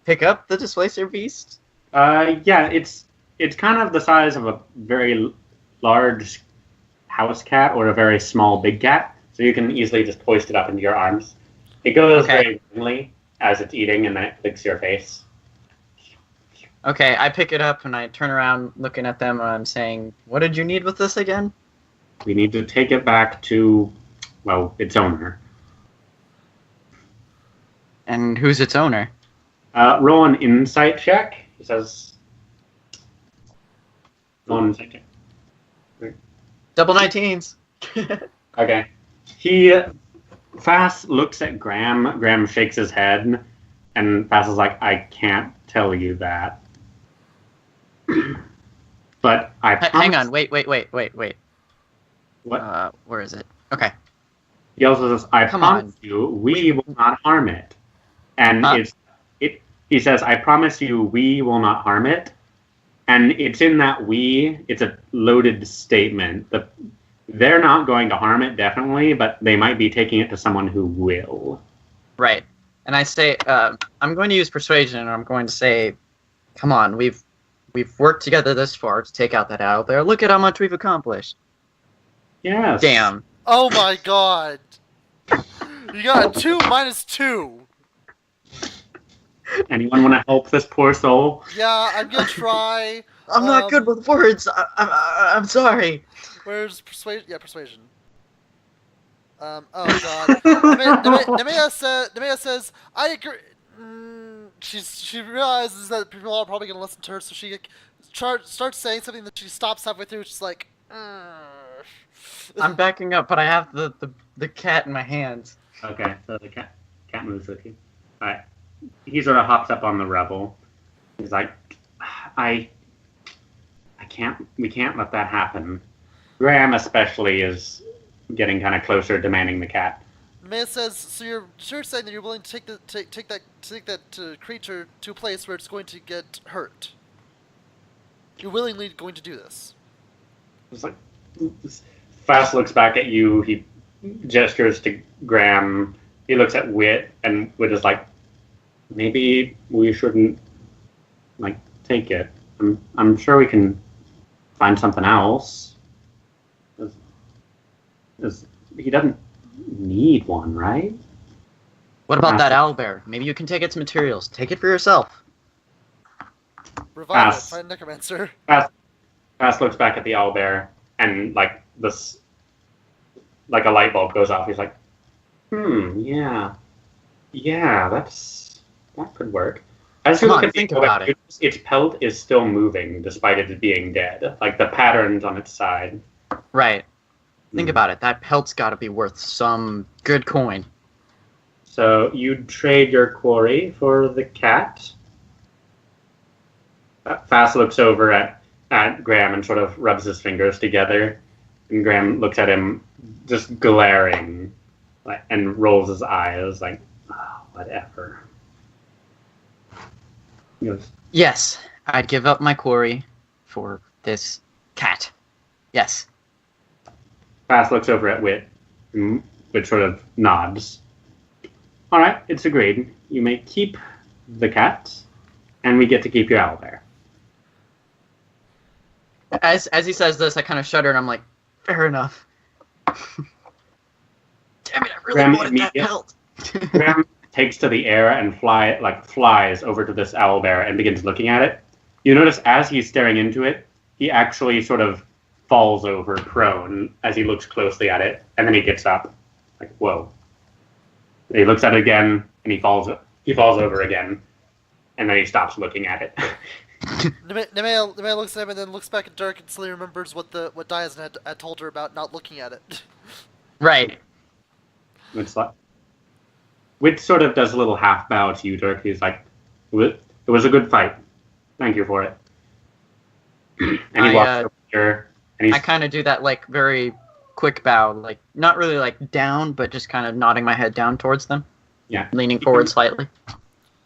pick up the displacer beast? Yeah, it's kind of the size of a very large house cat or a very small big cat, so you can easily just hoist it up into your arms. It goes Okay. very willingly as it's eating, and then it licks your face. Okay, I pick it up and I turn around looking at them and I'm saying, "What did you need with this again?" We need to take it back to, well, its owner. And who's its owner? Roll an insight check. He says, roll an insight check. Double 19s. Okay. He Fast looks at Graham. Graham shakes his head, and Fast is like, "I can't tell you that." But I promise. Hang on, wait. What? Where is it? Okay. He also says, "I Come promise on. you, we will not harm it." And Huh? he says, "I promise you, we will not harm it." And it's in that "we," it's a loaded statement. They're not going to harm it, definitely, but they might be taking it to someone who will. Right. And I say, I'm going to use persuasion, and I'm going to say, "Come on, we've worked together this far to take out that OwlBear. Look at how much we've accomplished." Yes. Damn. Oh my god! You got a 2 minus 2. Anyone want to help this poor soul? Yeah, I'm gonna try. I'm not good with words. I'm sorry. Where's persuasion? Yeah, persuasion. Oh god. Nemea says, "I agree." She realizes that people are probably gonna listen to her, so she starts saying something that she stops halfway through. She's like, I'm backing up, but I have the cat in my hands. Okay, so the cat moves with you. All right. He sort of hops up on the rebel. He's like, I can't. We can't let that happen. Graham especially is getting kind of closer, demanding the cat. Nemea says, "So you're saying that you're willing to take that creature to a place where it's going to get hurt? You're willingly going to do this?" It's like, Fast looks back at you. He gestures to Graham. He looks at Wit, and Wit is like, "Maybe we shouldn't take it. I'm sure we can find something else. He doesn't need one, right?" What about that OwlBear? Maybe you can take its materials. Take it for yourself. Revive it. Pass. Find necromancer. Fast looks back at the owlbear, and like a light bulb goes off. He's like, yeah, that could work. As you Come look on, at the think about owlbear, it. its pelt is still moving despite it being dead. Like the patterns on its side. Right. Think about it. That pelt's got to be worth some good coin. So you'd trade your quarry for the cat. Fast looks over at Graham and sort of rubs his fingers together. And Graham looks at him just glaring and rolls his eyes like, oh, whatever. He goes, Yes, I'd give up my quarry for this cat. Yes. Fast looks over at Wit, and Wit sort of nods. All right, it's agreed. You may keep the cat, and we get to keep your owlbear. As he says this, I kind of shudder, and I'm like, fair enough. Damn it, I really Graham wanted that pelt. Graham takes to the air and flies over to this owlbear and begins looking at it. You notice as he's staring into it, he actually sort of falls over prone as he looks closely at it, and then he gets up. Like, whoa. He looks at it again, and he falls over again, and then he stops looking at it. Nemea looks at him and then looks back at Dirk and suddenly remembers what Diazon had told her about not looking at it. Right. It's like, Wit sort of does a little half bow to you, Dirk. He's like, it was a good fight. Thank you for it. And he walks over here, and he's... I kind of do that, like, very quick bow, like, not really, like, down, but just kind of nodding my head down towards them. Yeah. Leaning forward slightly.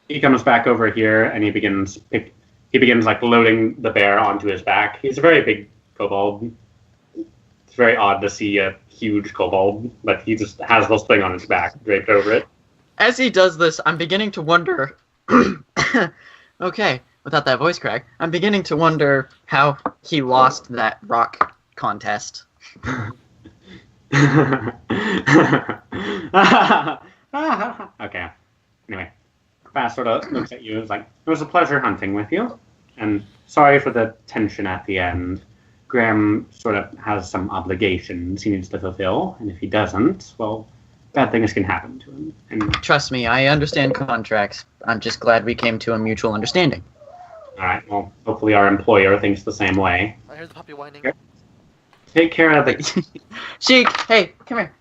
He comes back over here, and he begins like loading the bear onto his back. He's a very big kobold. It's very odd to see a huge kobold, but he just has this thing on his back, draped over it. As he does this, I'm beginning to wonder... Okay, without that voice crack, I'm beginning to wonder how he lost that rock contest. Okay. Anyway, Fast sort of looks at you and is like, it was a pleasure hunting with you, and sorry for the tension at the end. Graham sort of has some obligations he needs to fulfill, and if he doesn't, well, bad things can happen to him. And Trust me, I understand contracts. I'm just glad we came to a mutual understanding. all right, well, hopefully our employer thinks the same way. I hear the puppy whining. Okay. Take care of it. Sheik, hey, come here.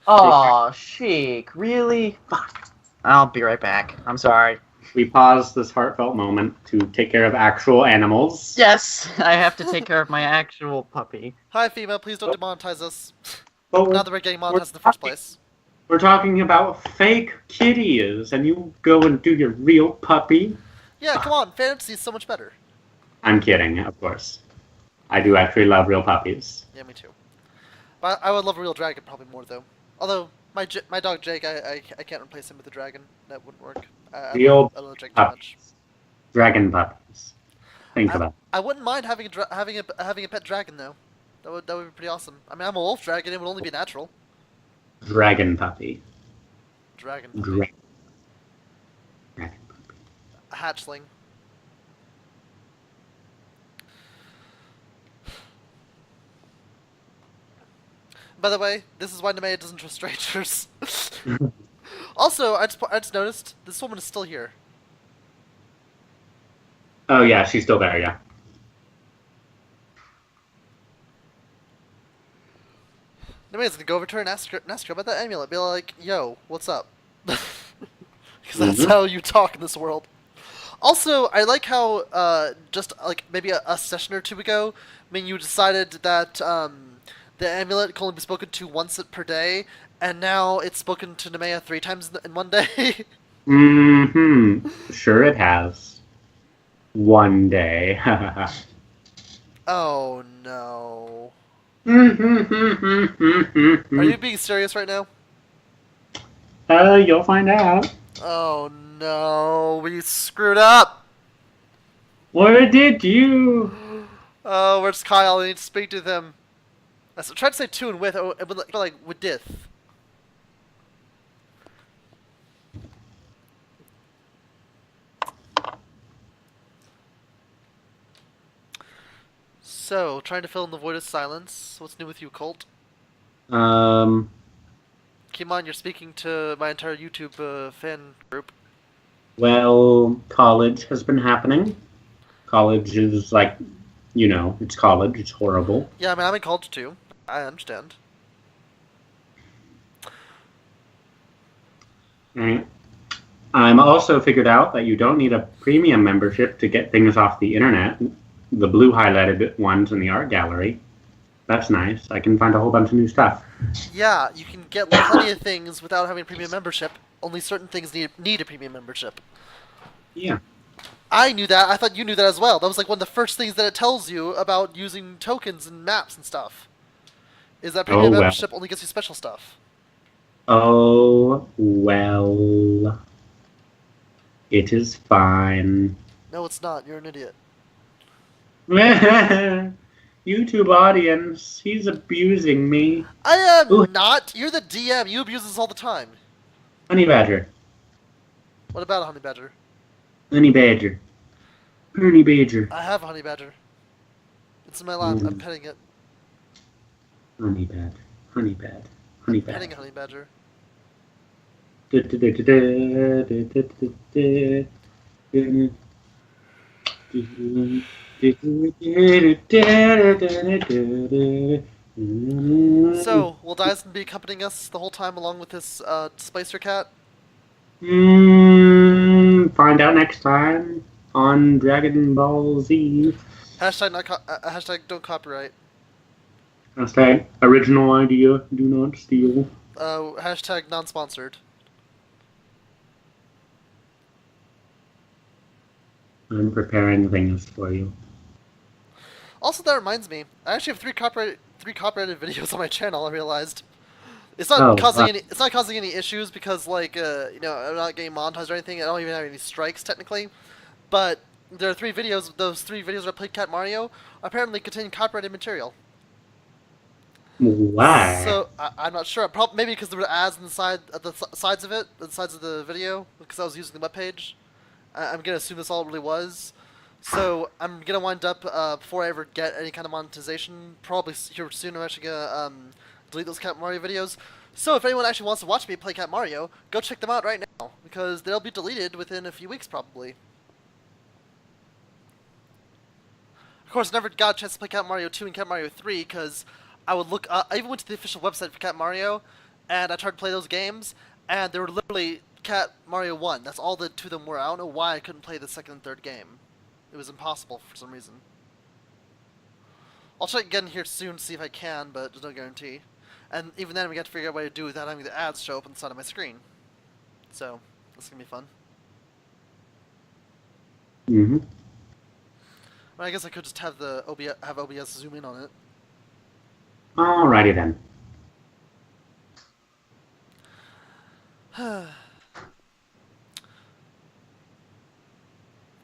Aw, Sheik, really? Fuck. I'll be right back. I'm sorry. We pause this heartfelt moment to take care of actual animals. Yes, I have to take care of my actual puppy. Hi, female. Please don't demonetize us. But Now that we're getting monetized in the first place. we're talking about fake kitties, and you go and do your real puppy? Yeah, come on. Fantasy's so much better. I'm kidding, of course. I do actually love real puppies. Yeah, me too. But I would love a real dragon probably more though. Although my dog Jake, I can't replace him with a dragon. That wouldn't work. Real I love Jake too much. Dragon puppies. Think about it. I wouldn't mind having a pet dragon though. That would be pretty awesome. I mean, I'm a wolf dragon. It would only be natural. Dragon puppy. Dragon. Dragon. A hatchling. By the way, this is why Nemea doesn't trust strangers. Also, I just noticed this woman is still here. Oh yeah, she's still there, yeah. Nemea's gonna go over to her and ask her about that amulet. Be like, yo, what's up? Because that's how you talk in this world. Also, I like how, just like maybe a session or two ago, I mean, you decided that, the amulet can only be spoken to once per day, and now it's spoken to Nemea 3 times in one day. Mm-hmm. Sure it has. One day. Oh no. Mm-hmm. Are you being serious right now? You'll find out. Oh no, we screwed up! What did you? Oh, where's Kyle? I need to speak to them. I tried to say to and with, like with dith. So, trying to fill in the void of silence. What's new with you, Colt? Keep in mind, you're speaking to my entire YouTube fan group. Well, college has been happening. College is like, you know, it's college. It's horrible. Yeah, I mean, I'm in college too. I understand. Right. I'm also figured out that you don't need a premium membership to get things off the internet. The blue highlighted ones in the art gallery. That's nice. I can find a whole bunch of new stuff. Yeah, you can get plenty of things without having a premium membership. Only certain things need a premium membership. Yeah. I knew that. I thought you knew that as well. That was like one of the first things that it tells you about using tokens and maps and stuff. Is that premium well. membership only gets you special stuff. Oh, well. It is fine. No, it's not. You're an idiot. YouTube audience, he's abusing me. I am Ooh. not. You're the DM. You abuse us all the time. Honey Badger. What about a honey badger? Honey Badger. Honey Badger. I have a honey badger. It's in my lap. I'm petting it. Honey Badger. Honey Badger. Honey Badger. Petting a honey badger. So, will Dyson be accompanying us the whole time along with this Spicer cat? Find out next time on Dragon Ball Z. Hashtag don't copyright. Hashtag original idea, do not steal. Hashtag non-sponsored. I'm preparing things for you. Also, that reminds me, I actually have three copyrighted videos on my channel. I realized it's not causing any issues because like you know, I'm not getting monetized or anything. I don't even have any strikes technically, but there are 3 videos. Those 3 videos where I played Cat Mario apparently contain copyrighted material. Why? So I'm not sure. Probably maybe because there were ads on the sides of it, the sides of the video, because I was using the webpage. I'm gonna assume this all really was. So I'm gonna wind up before I ever get any kind of monetization. Probably here soon. I'm actually gonna delete those Cat Mario videos. So if anyone actually wants to watch me play Cat Mario, go check them out right now because they'll be deleted within a few weeks probably. Of course, I never got a chance to play Cat Mario 2 and Cat Mario 3 because I would look. I even went to the official website for Cat Mario, and I tried to play those games, and they were literally Cat Mario 1. That's all the 2 of them were. I don't know why I couldn't play the 2nd and 3rd game. It was impossible for some reason. I'll try again here soon to see if I can, but there's no guarantee. And even then, we got to figure out what to do without having the ads show up on the side of my screen. So, that's gonna be fun. Mm-hmm. Well, I guess I could just have the OBS zoom in on it. Alrighty then.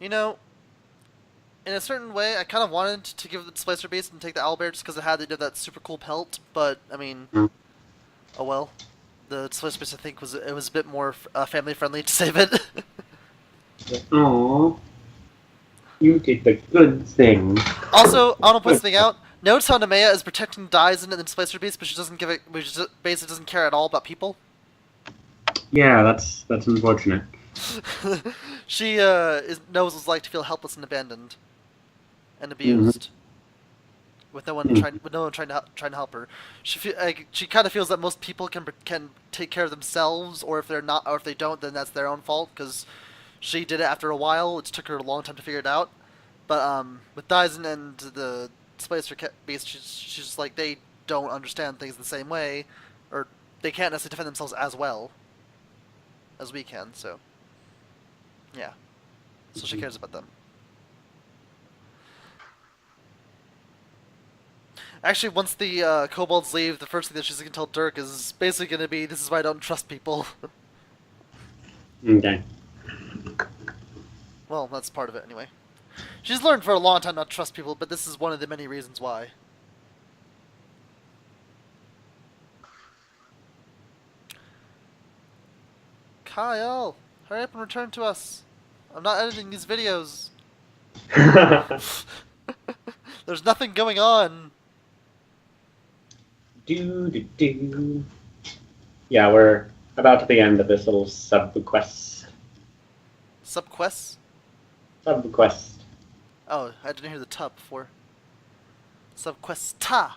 You know, in a certain way, I kind of wanted to give the Splicer Beast and take the OwlBear just because it had that super cool pelt, but, I mean, oh well. The Splicer Beast, I think, was a bit more family-friendly to save it. Aww. You did the good thing. Also, I want to point something out. Notice how Nemea is protecting Dyson and the Splicer Beast, but she doesn't basically doesn't care at all about people. Yeah, that's unfortunate. She knows what it's like to feel helpless and abandoned, and abused, with no one trying to help her. She kind of feels that most people can take care of themselves, or if they don't, then that's their own fault because she did it after a while. It took her a long time to figure it out. But with Dyson and the Splicer Beast, she's just like they don't understand things the same way, or they can't necessarily defend themselves as well as we can. So. Yeah. So she cares about them. Actually, once the kobolds leave, the first thing that she's going to tell Dirk is basically going to be, this is why I don't trust people. Okay. Well, that's part of it anyway. She's learned for a long time not to trust people, but this is one of the many reasons why. Kyle! Hurry up and return to us! I'm not editing these videos. There's nothing going on. Do. Yeah, we're about to the end of this little sub-quest. Subquests? Sub-quest. Oh, I didn't hear the ta before. Subquesta.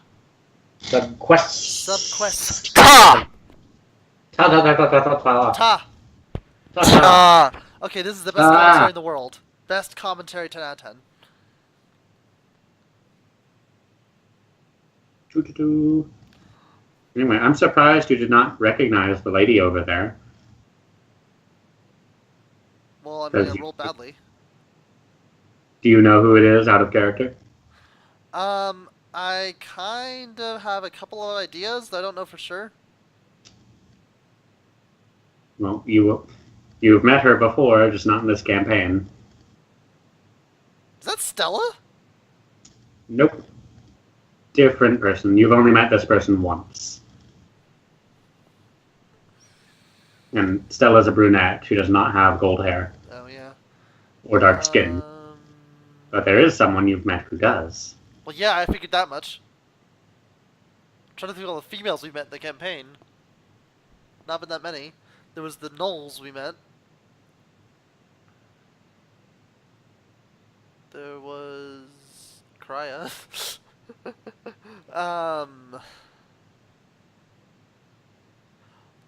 Sub-quest. Subquest. Ta! Ta-ta-ta-ta-ta-ta. Ta. Ta-ta. Okay, this is the best commentary in the world. Best commentary 10 out of 10. Doo-doo-doo. Anyway, I'm surprised you did not recognize the lady over there. Well, I mean, I rolled badly. Do you know who it is out of character? I kind of have a couple of ideas. I don't know for sure. Well, you've met her before, just not in this campaign. Is that Stella? Nope. Different person. You've only met this person once. And Stella's a brunette. She does not have gold hair Oh yeah. or dark skin. But there is someone you've met who does. Well, yeah, I figured that much. I'm trying to think of all the females we met in the campaign. Not been that many. There was the Knolls we met. There was Krya.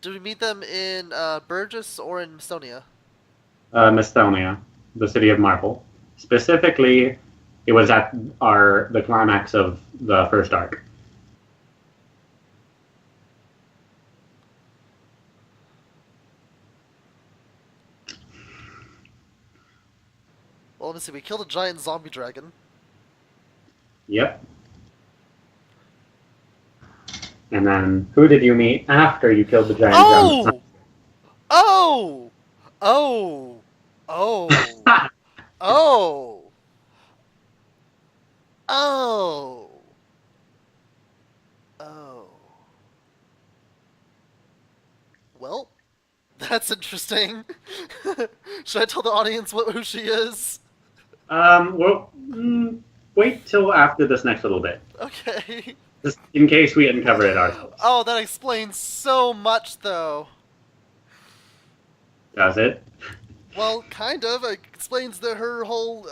Did we meet them in Burgess or in Mastonia? Mastonia, the city of Marble. Specifically, it was at the climax of the first arc. Well, let me see. We killed a giant zombie dragon. Yep. And then, who did you meet after you killed the giant dragon? Oh! Oh! Oh! Oh! Oh! Oh. Well, that's interesting. Should I tell the audience who she is? Well, wait till after this next little bit. Okay. Just in case we uncover it ourselves. Oh, that explains so much, though. Does it? Well, kind of. It explains that her whole,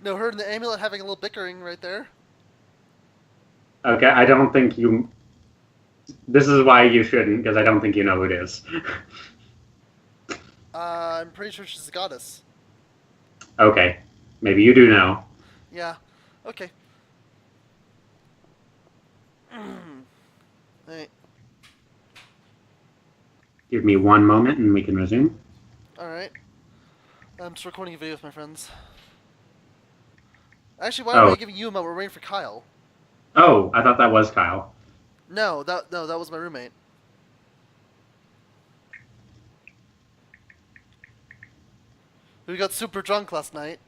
no, her and the amulet having a little bickering right there. Okay, I don't think you... This is why you shouldn't, because I don't think you know who it is. I'm pretty sure she's a goddess. Okay, maybe you do know. Yeah. Okay. Hey. Give me one moment and we can resume. Alright. I'm just recording a video with my friends. Actually, why am I giving you a moment? We're waiting for Kyle. Oh, I thought that was Kyle. No, that was my roommate. We got super drunk last night.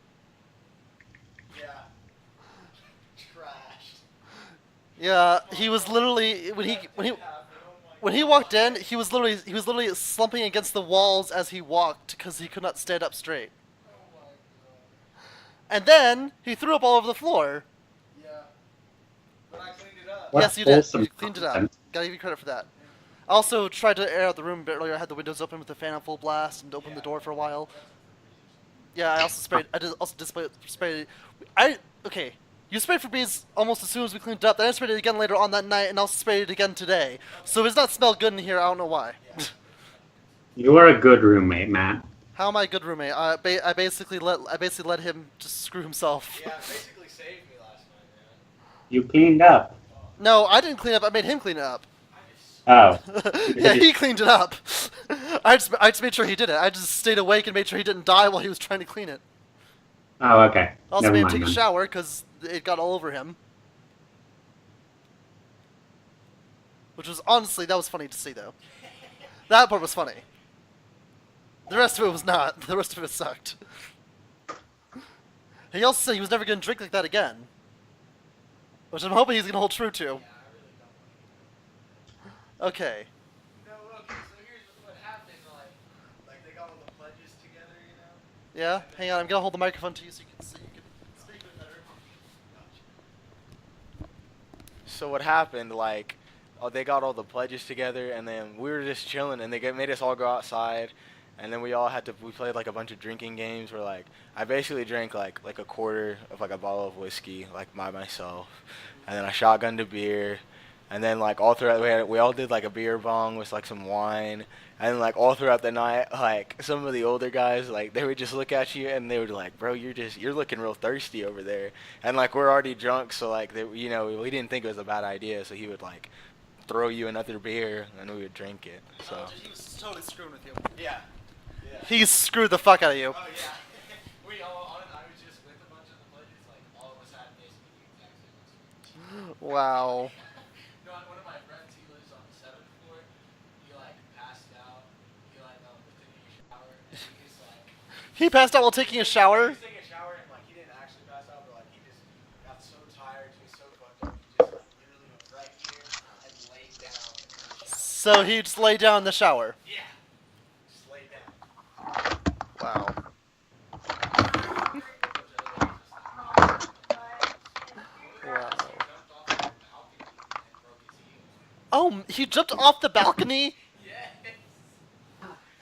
Yeah. Trashed. Yeah, he was literally when he walked in, he was literally slumping against the walls as he walked because he could not stand up straight. Oh my god. And then he threw up all over the floor. Yeah. But I cleaned it up. What Yes, you did. wholesome You cleaned it up. content. Gotta give you credit for that. I also tried to air out the room a bit earlier. I had the windows open with the fan on full blast and opened the door for a while. Yeah, I also sprayed. I did also sprayed. Okay. You sprayed for bees almost as soon as we cleaned it up. Then I sprayed it again later on that night, and also sprayed it again today. So it does not smell good in here. I don't know why. You are a good roommate, Matt. How am I a good roommate? I basically let him just screw himself. Yeah, basically saved me last night, man. You cleaned up. No, I didn't clean up. I made him clean it up. Oh. Yeah, he cleaned it up. I just made sure he did it. I just stayed awake and made sure he didn't die while he was trying to clean it. Oh, okay. Also Never made him mind take a then. shower because it got all over him. Which was honestly, that was funny to see though. That part was funny. The rest of it was not. The rest of it sucked. He also said he was never going to drink like that again. Which I'm hoping he's going to hold true to. Yeah, I really don't want Okay. to. No, okay, so here's what happened, like they got all the pledges together, you know? Yeah? Hang on, I'm going to hold the microphone to you so you can speak a bit better. So what happened, like, they got all the pledges together, and then we were just chilling, and they made us all go outside, and then we played like a bunch of drinking games where like I basically drank like a quarter of like a bottle of whiskey like by myself, and then I shotgunned a beer, and then like all throughout we all did like a beer bong with like some wine, and then like all throughout the night like some of the older guys like they would just look at you and they would like, bro, you're looking real thirsty over there, and like we're already drunk, so like we didn't think it was a bad idea, so he would like throw you another beer and we would drink it. So He was totally screwing with you. yeah. He screwed the fuck out of you. Oh yeah. I was just with a bunch Wow. No, one of my friends, he lives on the 7th floor. He like passed out. He like was taking a shower, and he just like He passed out while taking a shower. he was taking a shower, and like he didn't actually pass out, but like he just got so tired, he was so fucked up, he just like literally went right here and laid down in the shower. So he just lay down in the shower. Yeah, just laid down. Wow. Wow. Oh, he jumped off the balcony? Yes.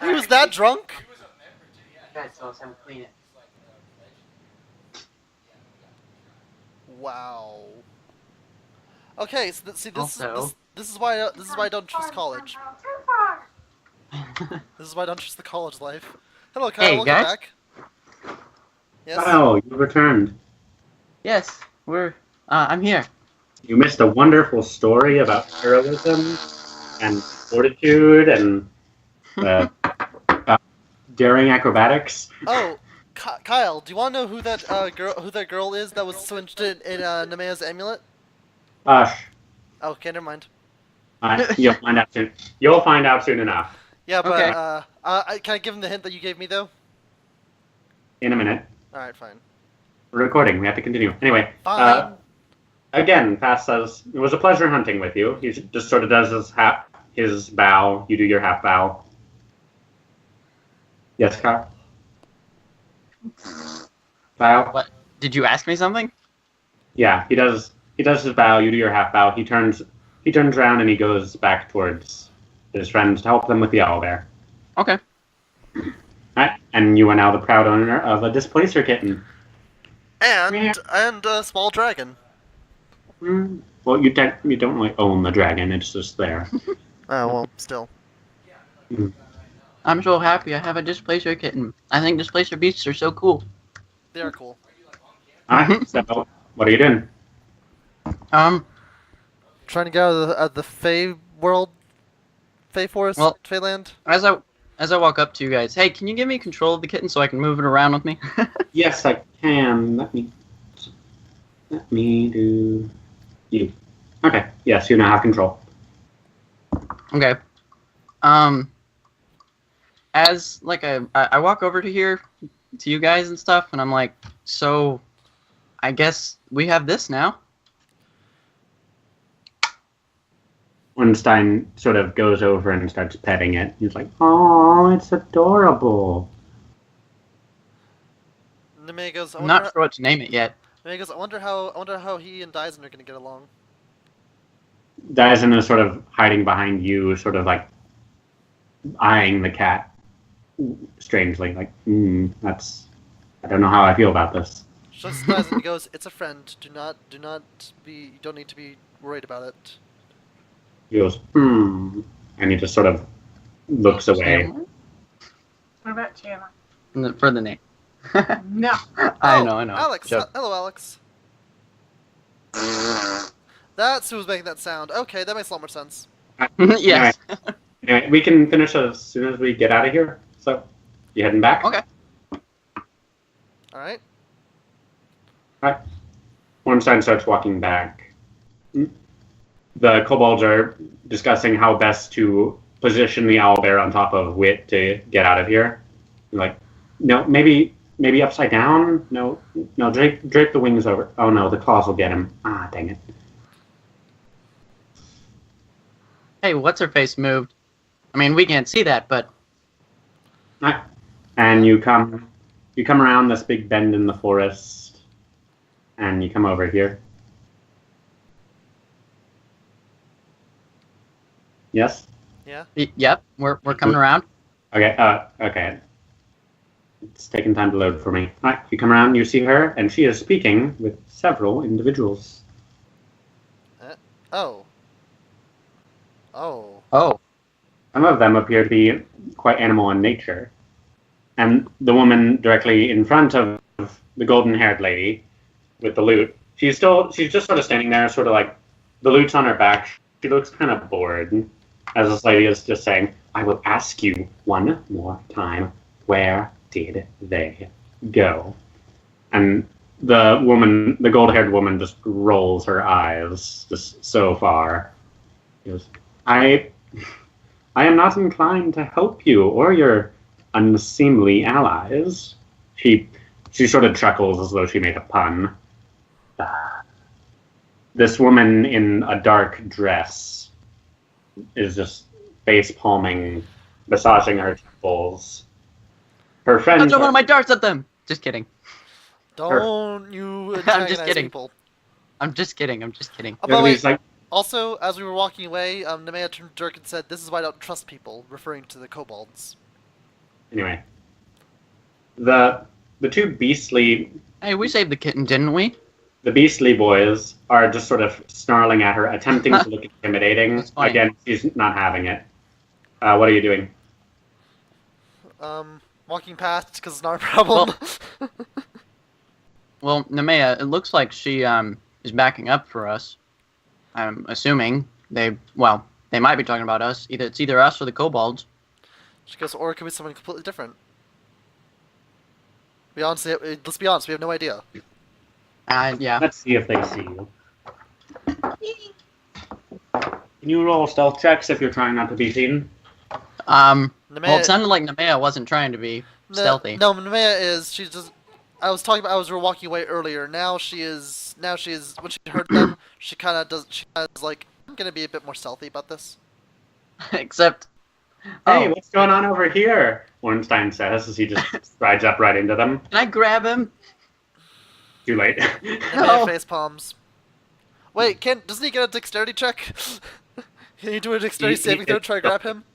He was that drunk? He was a member too. Yeah. Guys, so let's have him clean it. He's like legend. Wow. Okay, so see, Also- this is why I don't trust college. This is why I don't trust the college life. Hello, Kyle. Hey, Welcome guys. back. Yes. Oh, you returned. Yes, I'm here. You missed a wonderful story about heroism and fortitude and daring acrobatics. Oh, Kyle, do you want to know who that girl is that was so interested in Nemea's amulet? Hush. Okay, never mind. You'll find out soon. You'll find out soon enough. Yeah, but Okay. can I give him the hint that you gave me though? In a minute. All right, fine. We're recording. We have to continue. Anyway. Fine. Again, Fast says, it was a pleasure hunting with you. He just sort of does his bow. You do your half bow. Yes, Kyle? Bow? What? Did you ask me something? Yeah, he does his bow, you do your half bow. He turns around and he goes back towards his friends to help them with the OwlBear. Okay. Right? And you are now the proud owner of a displacer kitten. And a small dragon. Well, you don't really own the dragon, it's just there. Oh well, still. I'm so happy I have a displacer kitten. I think displacer beasts are so cool. They are cool. Alright, so what are you doing? Trying to get out of the Fey world, Fey forest, Well- Feyland. As I walk up to you guys, hey, can you give me control of the kitten so I can move it around with me? Yes, I can. Let me do you. Okay, yes, you now have control. Okay. As like I walk over to here to you guys and stuff, and I'm like, so I guess we have this now. Ornstein sort of goes over and starts petting it. He's like, "Oh, it's adorable." Nemea goes, I'm not sure what to name it yet. Nemea goes, I wonder how he and Dyson are gonna get along. Dyson is sort of hiding behind you, sort of like eyeing the cat strangely, like, that's. I don't know how I feel about this. Just Dyson goes, it's a friend. Do not be. You don't need to be worried about it. He goes, and he just sort of looks away. Chandler? What about Chandler? For the name. No. I know. Alex, Joke. hello, Alex. That's who was making that sound. Okay, that makes a lot more sense. Yes. Anyway, we can finish as soon as we get out of here. So, you heading back? Okay. All right. Ornstein starts walking back. The kobolds are discussing how best to position the OwlBear on top of Wit to get out of here. Like, no, maybe upside down? No, drape the wings over. Oh no, the claws will get him. Ah, dang it. Hey, what's her face moved? I mean, we can't see that, but Right. And you come around this big bend in the forest, and you come over here. Yes? Yeah. Yep, we're coming around. Okay, okay. It's taking time to load for me. Alright, you come around, you see her, and she is speaking with several individuals. Oh. Oh. Oh, Some of them appear to be quite animal in nature. And the woman directly in front of the golden-haired lady with the lute, she's just sort of standing there, sort of like, the lute's on her back. She looks kind of bored, as this lady is just saying, I will ask you one more time, where did they go? And the gold-haired woman, just rolls her eyes just so far. She goes, I am not inclined to help you or your unseemly allies. She sort of chuckles as though she made a pun. This woman in a dark dress is just face palming, massaging her temples. Her I'll friends. throw one of my darts at them. Just kidding. Don't you I'm antagonize just kidding. people. I'm just kidding. By the way, Everybody's like, also, as we were walking away, Nemea turned to Dirk and said, "This is why I don't trust people," referring to the kobolds. anyway, the two beastly Hey, we saved the kitten, didn't we? the beastly boys are just sort of snarling at her, attempting to look intimidating. That's fine. Again, she's not having it. What are you doing? Walking past because it's not a problem. Well, Nemea, it looks like she is backing up for us. I'm assuming they might be talking about us. It's either us or the kobolds. She goes, or it could be someone completely different. Let's be honest, we have no idea. Yeah. Let's see if they see you. Can you roll stealth checks if you're trying not to be seen? Well, Nemea, it sounded like Nemea wasn't trying to be stealthy. No, Nemea is. She's just. I was walking away earlier. Now she is. When she heard them, she kind of does. She is like, I'm gonna be a bit more stealthy about this. Except, Hey, oh, what's going on over here? Ornstein says as he just strides up right into them. can I grab him? Too late. Nemea No. face palms. Wait, doesn't he get a dexterity check? Can you do a dexterity He- saving throw to try to grab him?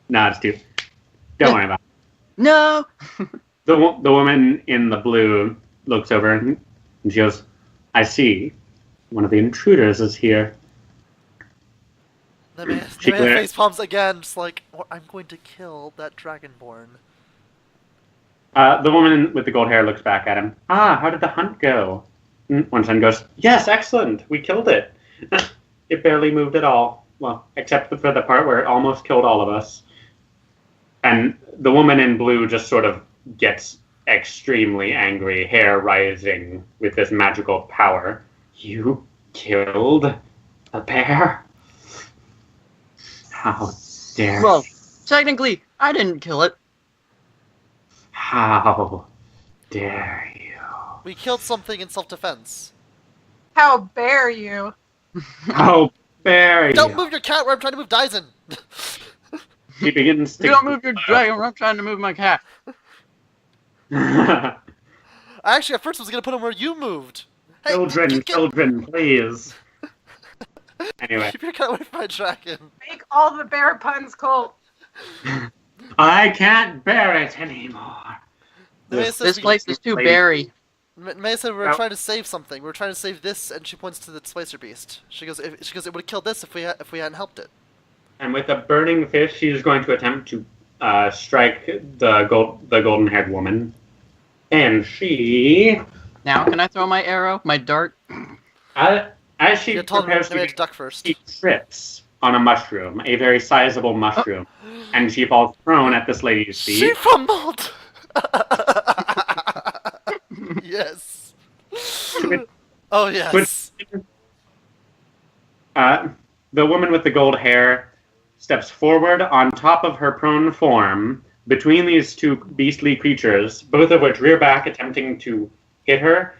Nah, it's too. Don't worry about it. No. The woman in the blue looks over and she goes, I see. One of the intruders is here. Nemea She clear- face palms again, just like, I'm going to kill that dragonborn. The woman with the gold hair looks back at him. How did the hunt go? Ornstein goes, yes, excellent. We killed it. It barely moved at all. Well, except for the part where it almost killed all of us. And the woman in blue just sort of gets extremely angry, hair rising with this magical power. You killed a bear? How dare Well, you? technically, I didn't kill it. How dare you? We killed something in self-defense. How bear you? How dare you? Don't move your cat where I'm trying to move Dyson! He begins to. You don't move your dragon when I'm trying to move my cat. I actually at first was gonna put him where you moved. Hey, children, please. Anyway, keep your cat away from my dragon. Make all the bear puns, Colt. I can't bear it anymore. Nemea This place is too berry. Nemea said we were Well- trying to save something. We were trying to save this, and she points to the Spicer Beast. She goes, it would have killed this if we hadn't helped it. And with a burning fist, she's going to attempt to strike the golden-haired woman. And she, Now, can I throw my arrow, my dart? as she You told prepares Nemea to to duck first. she trips on a mushroom, a very sizable mushroom, and she falls prone at this lady's She feet. fumbled! Yes. Oh, yes. The woman with the gold hair steps forward on top of her prone form between these two beastly creatures, both of which rear back, attempting to hit her.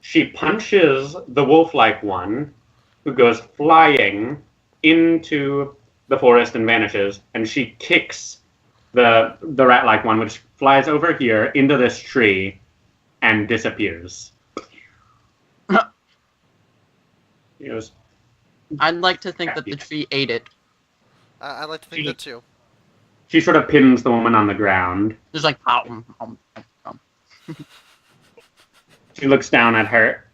She punches the wolf-like one, who goes flying into the forest and vanishes, and she kicks the rat-like one, which flies over here into this tree and disappears. He goes, I'd like to think that the tree ate it. I like to think that too. she sort of pins the woman on the ground. Just like, She looks down at her.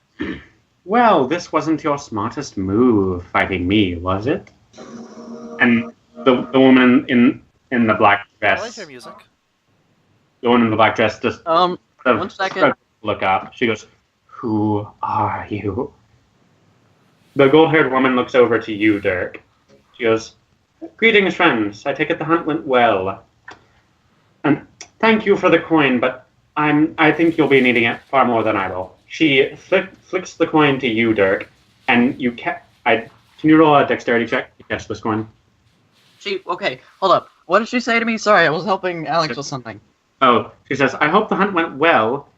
Well, this wasn't your smartest move, fighting me, was it? And the woman in the black I like dress, your music. the woman in the black dress just sort of 1 second. struggles to look up. She goes, "Who are you?" The gold-haired woman looks over to you, Dirk. She goes, "Greetings, friends. I take it the hunt went well. And thank you for the coin, but I think you'll be needing it far more than I will. She flicks the coin to you, Dirk, and you can you roll a dexterity check to catch this coin? Okay, hold up. What did she say to me? Sorry, I was helping Alex with something. Oh, she says, I hope the hunt went well.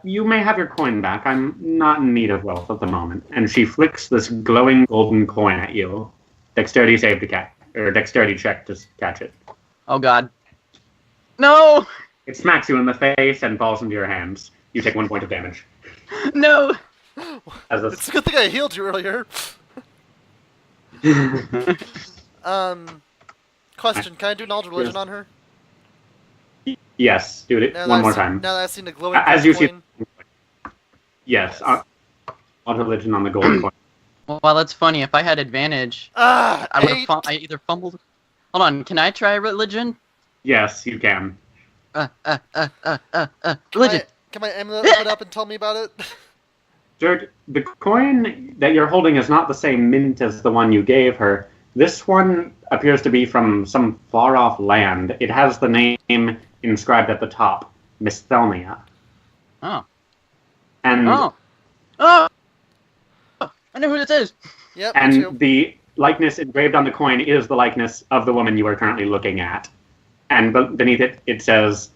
You may have your coin back. I'm not in need of wealth at the moment. And she flicks this glowing golden coin at you. Dexterity save to catch, or dexterity check to catch it. Oh god. No! It smacks you in the face and falls into your hands. You take 1 point of damage. No! It's a good thing I healed you earlier. Question, can I do knowledge religion on her? Yes, do it one more time. Now that I've seen the glowing As you coin. see, yes, on religion on the golden coin. Well, that's funny. If I had advantage, I would have I either fumbled. Hold on, can I try religion? Yes, you can. Religion. Can my amulet open up and tell me about it? Dirk, the coin that you're holding is not the same mint as the one you gave her. This one appears to be from some far-off land. It has the name inscribed at the top, Misthelnia. Oh. And Oh! I know who this is! Yep, me and too. the likeness engraved on the coin is the likeness of the woman you are currently looking at. And beneath it, it says,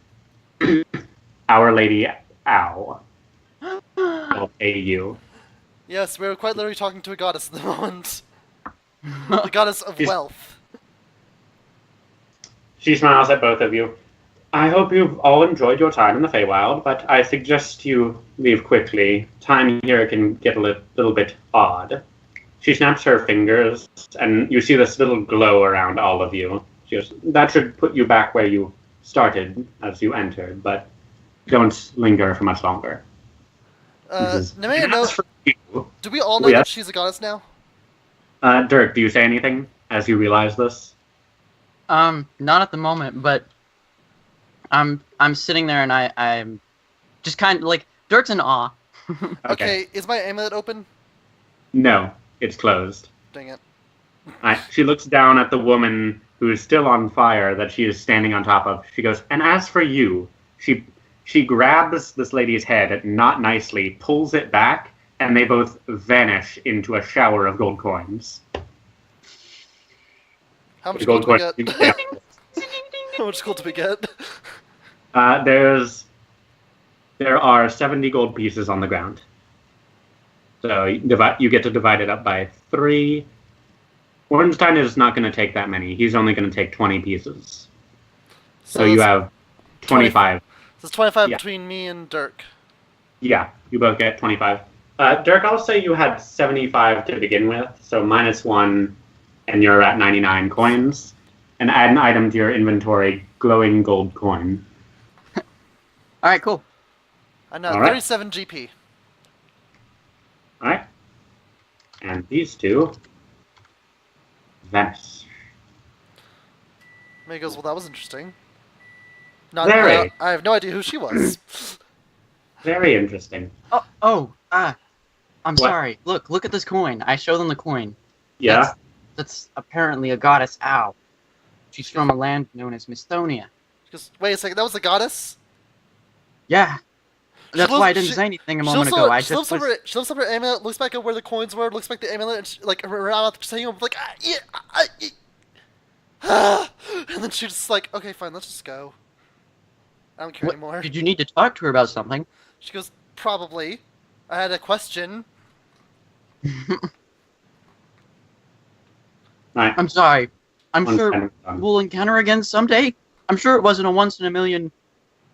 Our Lady Ow. A-U. Yes, we're quite literally talking to a goddess at the moment. The goddess of wealth. She smiles at both of you. I hope you've all enjoyed your time in the Feywild, but I suggest you leave quickly. Time here can get a little bit odd. She snaps her fingers, and you see this little glow around all of you. She goes, that should put you back where you started as you entered, but don't linger for much longer. Nemea knows. For you. Do we all know that she's a goddess now? Dirk, do you say anything as you realize this? Not at the moment, but I'm sitting there and I'm just kind of like Dirk's in awe. Okay, is my amulet open? No, it's closed. Dang it. She looks down at the woman who is still on fire that she is standing on top of. She goes, and as for you, she grabs this lady's head, not nicely, pulls it back, and they both vanish into a shower of gold coins. How much gold do we get? How much gold do we get? There are 70 gold pieces on the ground. So you get to divide it up by 3. Ornstein is not going to take that many. He's only going to take 20 pieces. So you have 25. So it's 25 between me and Dirk. Yeah, you both get 25. Dirk, I'll say you had 75 to begin with, so -1, and you're at 99 coins. And add an item to your inventory, glowing gold coin. Alright, cool. I'm now All right. 37 GP. Alright. And these two vanish. May goes, well, that was interesting. Not, Very. I have no idea who she was. Very interesting. I'm sorry. Look at this coin. I show them the coin. Yeah? That's apparently a goddess Ow. She's from a land known as Misthonia. Just, wait a second, that was a goddess? Yeah. That's why I didn't say anything a moment ago. She lifts up her amulet, looks back at where the coins were, looks back at the amulet, and she, like, around the saying, like, and then she's just like, okay, fine, let's just go. I don't care anymore. Did you need to talk to her about something? She goes, probably. I had a question. Right. I'm sorry. I'm One sure time done. we'll encounter again someday. I'm sure it wasn't a once-in-a-million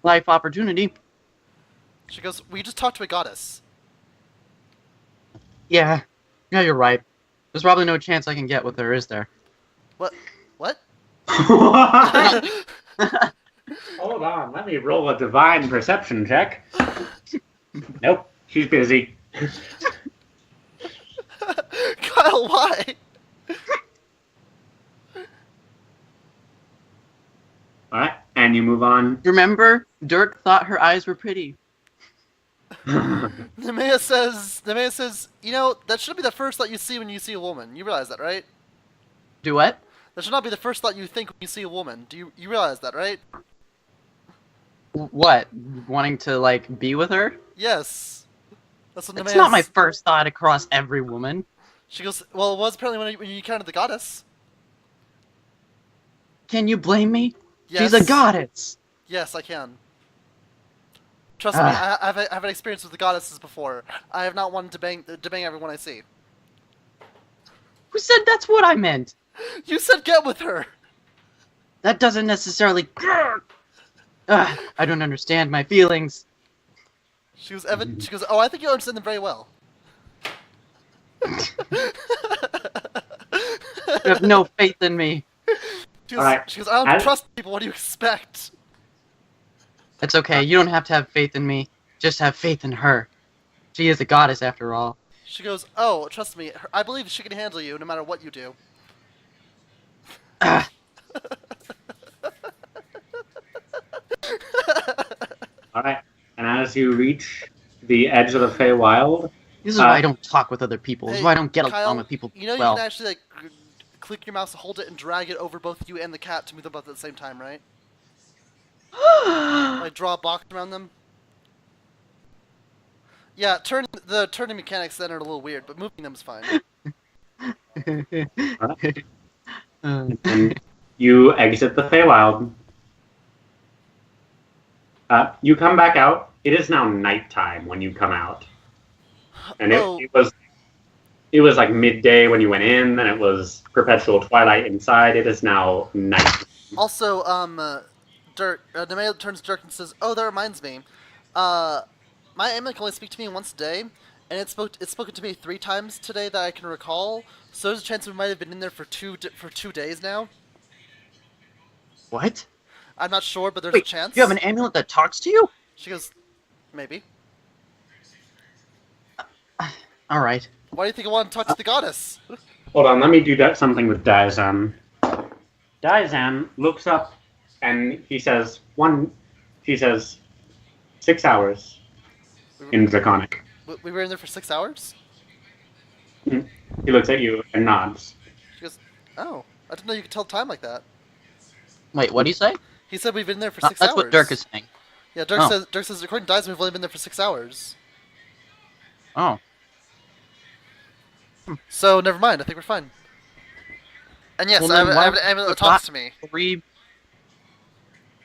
life opportunity. She goes, we just talked to a goddess. Yeah, you're right. There's probably no chance I can get with her, is there? What? Hold on, let me roll a divine perception check. Nope, she's busy. Kyle, why? Alright, and you move on. Remember, Dirk thought her eyes were pretty. Nemea says, you know, that should be the first thought you see when you see a woman. You realize that, right? Do what? That should not be the first thought you think when you see a woman. Do you realize that, right? What? Wanting to, like, be with her? Yes. That's what It's Nemea not my s- first thought across every woman. She goes, well, it was apparently when you encountered the goddess. Can you blame me? Yes. She's a goddess! Yes, I can. Trust me, I've had experience with the goddesses before. I have not wanted to bang everyone I see. Who said that's what I meant? You said get with her! That doesn't necessarily... I don't understand my feelings. She goes, Evan, she goes, oh, I think you understand them very well. You have no faith in me. She goes, Alright. she goes, I don't trust people, what do you expect? It's okay, you don't have to have faith in me. Just have faith in her. She is a goddess after all. She goes, oh, trust me, I believe she can handle you no matter what you do. Ah, Alright. And as you reach the edge of the Feywild, this is why I don't talk with other people. This is why I don't get Kyle, along with people you know well. you can actually, like, click your mouse to hold it and drag it over both you and the cat to move them both at the same time, right? Like, draw a box around them. Yeah, the turning mechanics then are a little weird, but moving them is fine. and you exit the Feywild. You come back out. It is now nighttime when you come out. And it was like midday when you went in, and it was perpetual twilight inside. It is now night. Also, Dirk, Nemea turns to Dirk and says, oh, that reminds me. My amulet can only speak to me once a day, and it's spoken to me 3 times today that I can recall, so there's a chance we might have been in there for 2 days now. What? I'm not sure, but there's Wait, a chance. you have an amulet that talks to you? She goes, maybe. Alright. Why do you think I want to talk to the goddess? Hold on, let me do something with Daizan. Daizan looks up and he says, 6 hours in Draconic. We were in there for 6 hours? He looks at you and nods. She goes, oh, I didn't know you could tell time like that. Wait, what do you say? He said we've been there for 6 hours. That's what Dirk is saying. Yeah, Dirk Oh. says according to Dyson, we've only been there for 6 hours. Oh. So never mind. I think we're fine. And yes, Well, I then have an why- amulet that talks to me.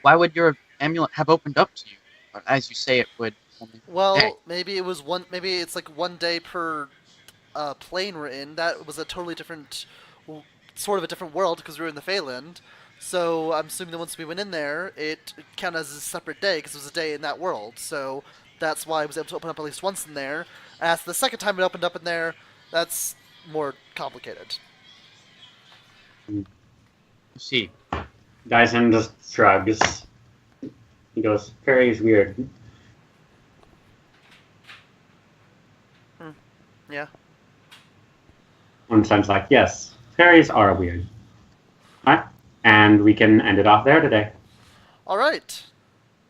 Why would your amulet have opened up to you? As you say it would. Well, Hey. maybe it was one. Maybe it's like 1 day per plane we're in. That was a totally different, sort of a different world because we were in the Feyland. So I'm assuming that once we went in there, it counted as a separate day because it was a day in that world. So that's why I was able to open up at least once in there. As the second time it opened up in there, that's more complicated. See. Dyson just shrugs. He goes, fairy's weird. Yeah. One sense like, yes, fairies are weird. Alright, and we can end it off there today. All right.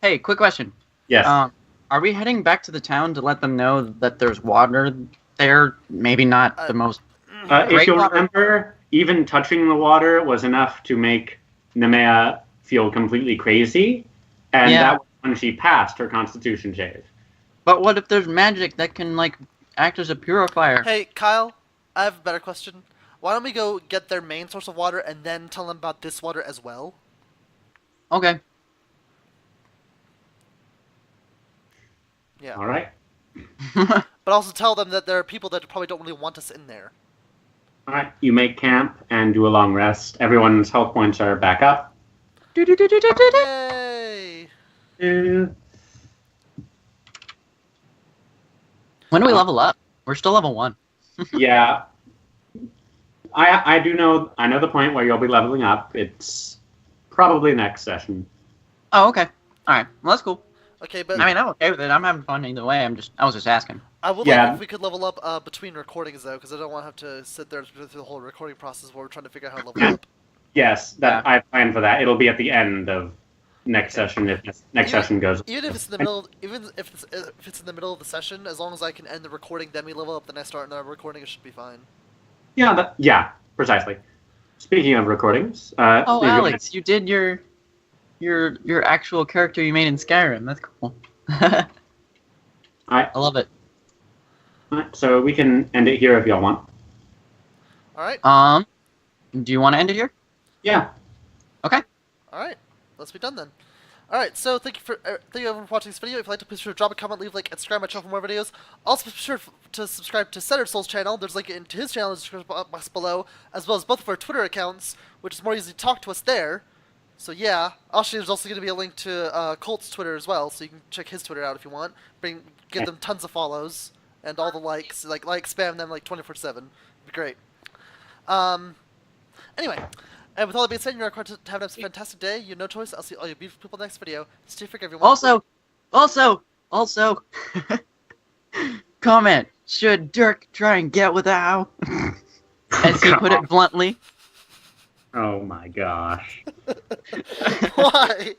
Hey, quick question. Yes. Are we heading back to the town to let them know that there's water there? Maybe not the most... If great you'll water. remember, even touching the water was enough to make Nemea feel completely crazy, and Yeah. that was when she passed her constitution save. But what if there's magic that can, like, act as a purifier? Hey, Kyle, I have a better question. Why don't we go get their main source of water and then tell them about this water as well? Okay. Yeah. Alright? But also tell them that there are people that probably don't really want us in there. Alright, you make camp and do a long rest. Everyone's health points are back up. Yay! When do we level up? We're still level 1. Yeah. I know the point where you'll be leveling up. It's probably next session. Oh, okay. Alright. Well, that's cool. Okay, but I mean, I'm okay with it. I'm having fun either way. I was just asking. I would Yeah. like if we could level up between recordings though, because I don't want to have to sit there and go through the whole recording process while we're trying to figure out how to level up. Yes, I plan for that. It'll be at the end of next session if next session goes. Even if it's in the middle, even if it's in the middle of the session, as long as I can end the recording, then we level up, then I start another recording, it should be fine. Yeah, precisely. Speaking of recordings, Oh, maybe- Alex, you did your your actual character you made in Skyrim. That's cool. I Alright, love it. so we can end it here if y'all want. Alright. Do you want to end it here? Yeah. Alright. Let's be done then. Alright, so thank you everyone for watching this video. If you'd like to, please sure to drop a comment, leave a like, and subscribe to my channel for more videos. Also, be sure to subscribe to Centered Soul's channel. There's a link into his channel in the description box below, as well as both of our Twitter accounts, which is more easy to talk to us there. So yeah, actually there's also going to be a link to Colt's Twitter as well, so you can check his Twitter out if you want. Give them tons of follows and all the likes, like spam them like 24/7. It'd be great. Anyway, and with all that being said, you're required to have a fantastic day. You have no choice. I'll see all you beautiful people next video. Stay freak, everyone. Also, comment. Should Dirk try and get with Ow? As he put it bluntly. Oh my gosh. Why?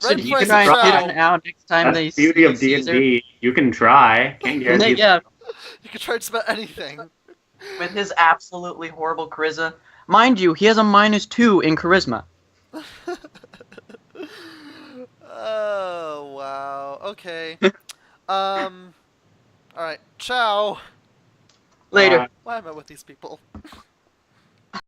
Should he price try and is hit right. on Ow next time That's they the beauty of see Caesar? D&D. You can try. Can't guarantee. Yeah, You can try just about anything. with his absolutely horrible charisma. Mind you, he has a -2 in charisma. Oh wow. Okay. Alright. Ciao. Later. Why am I with these people?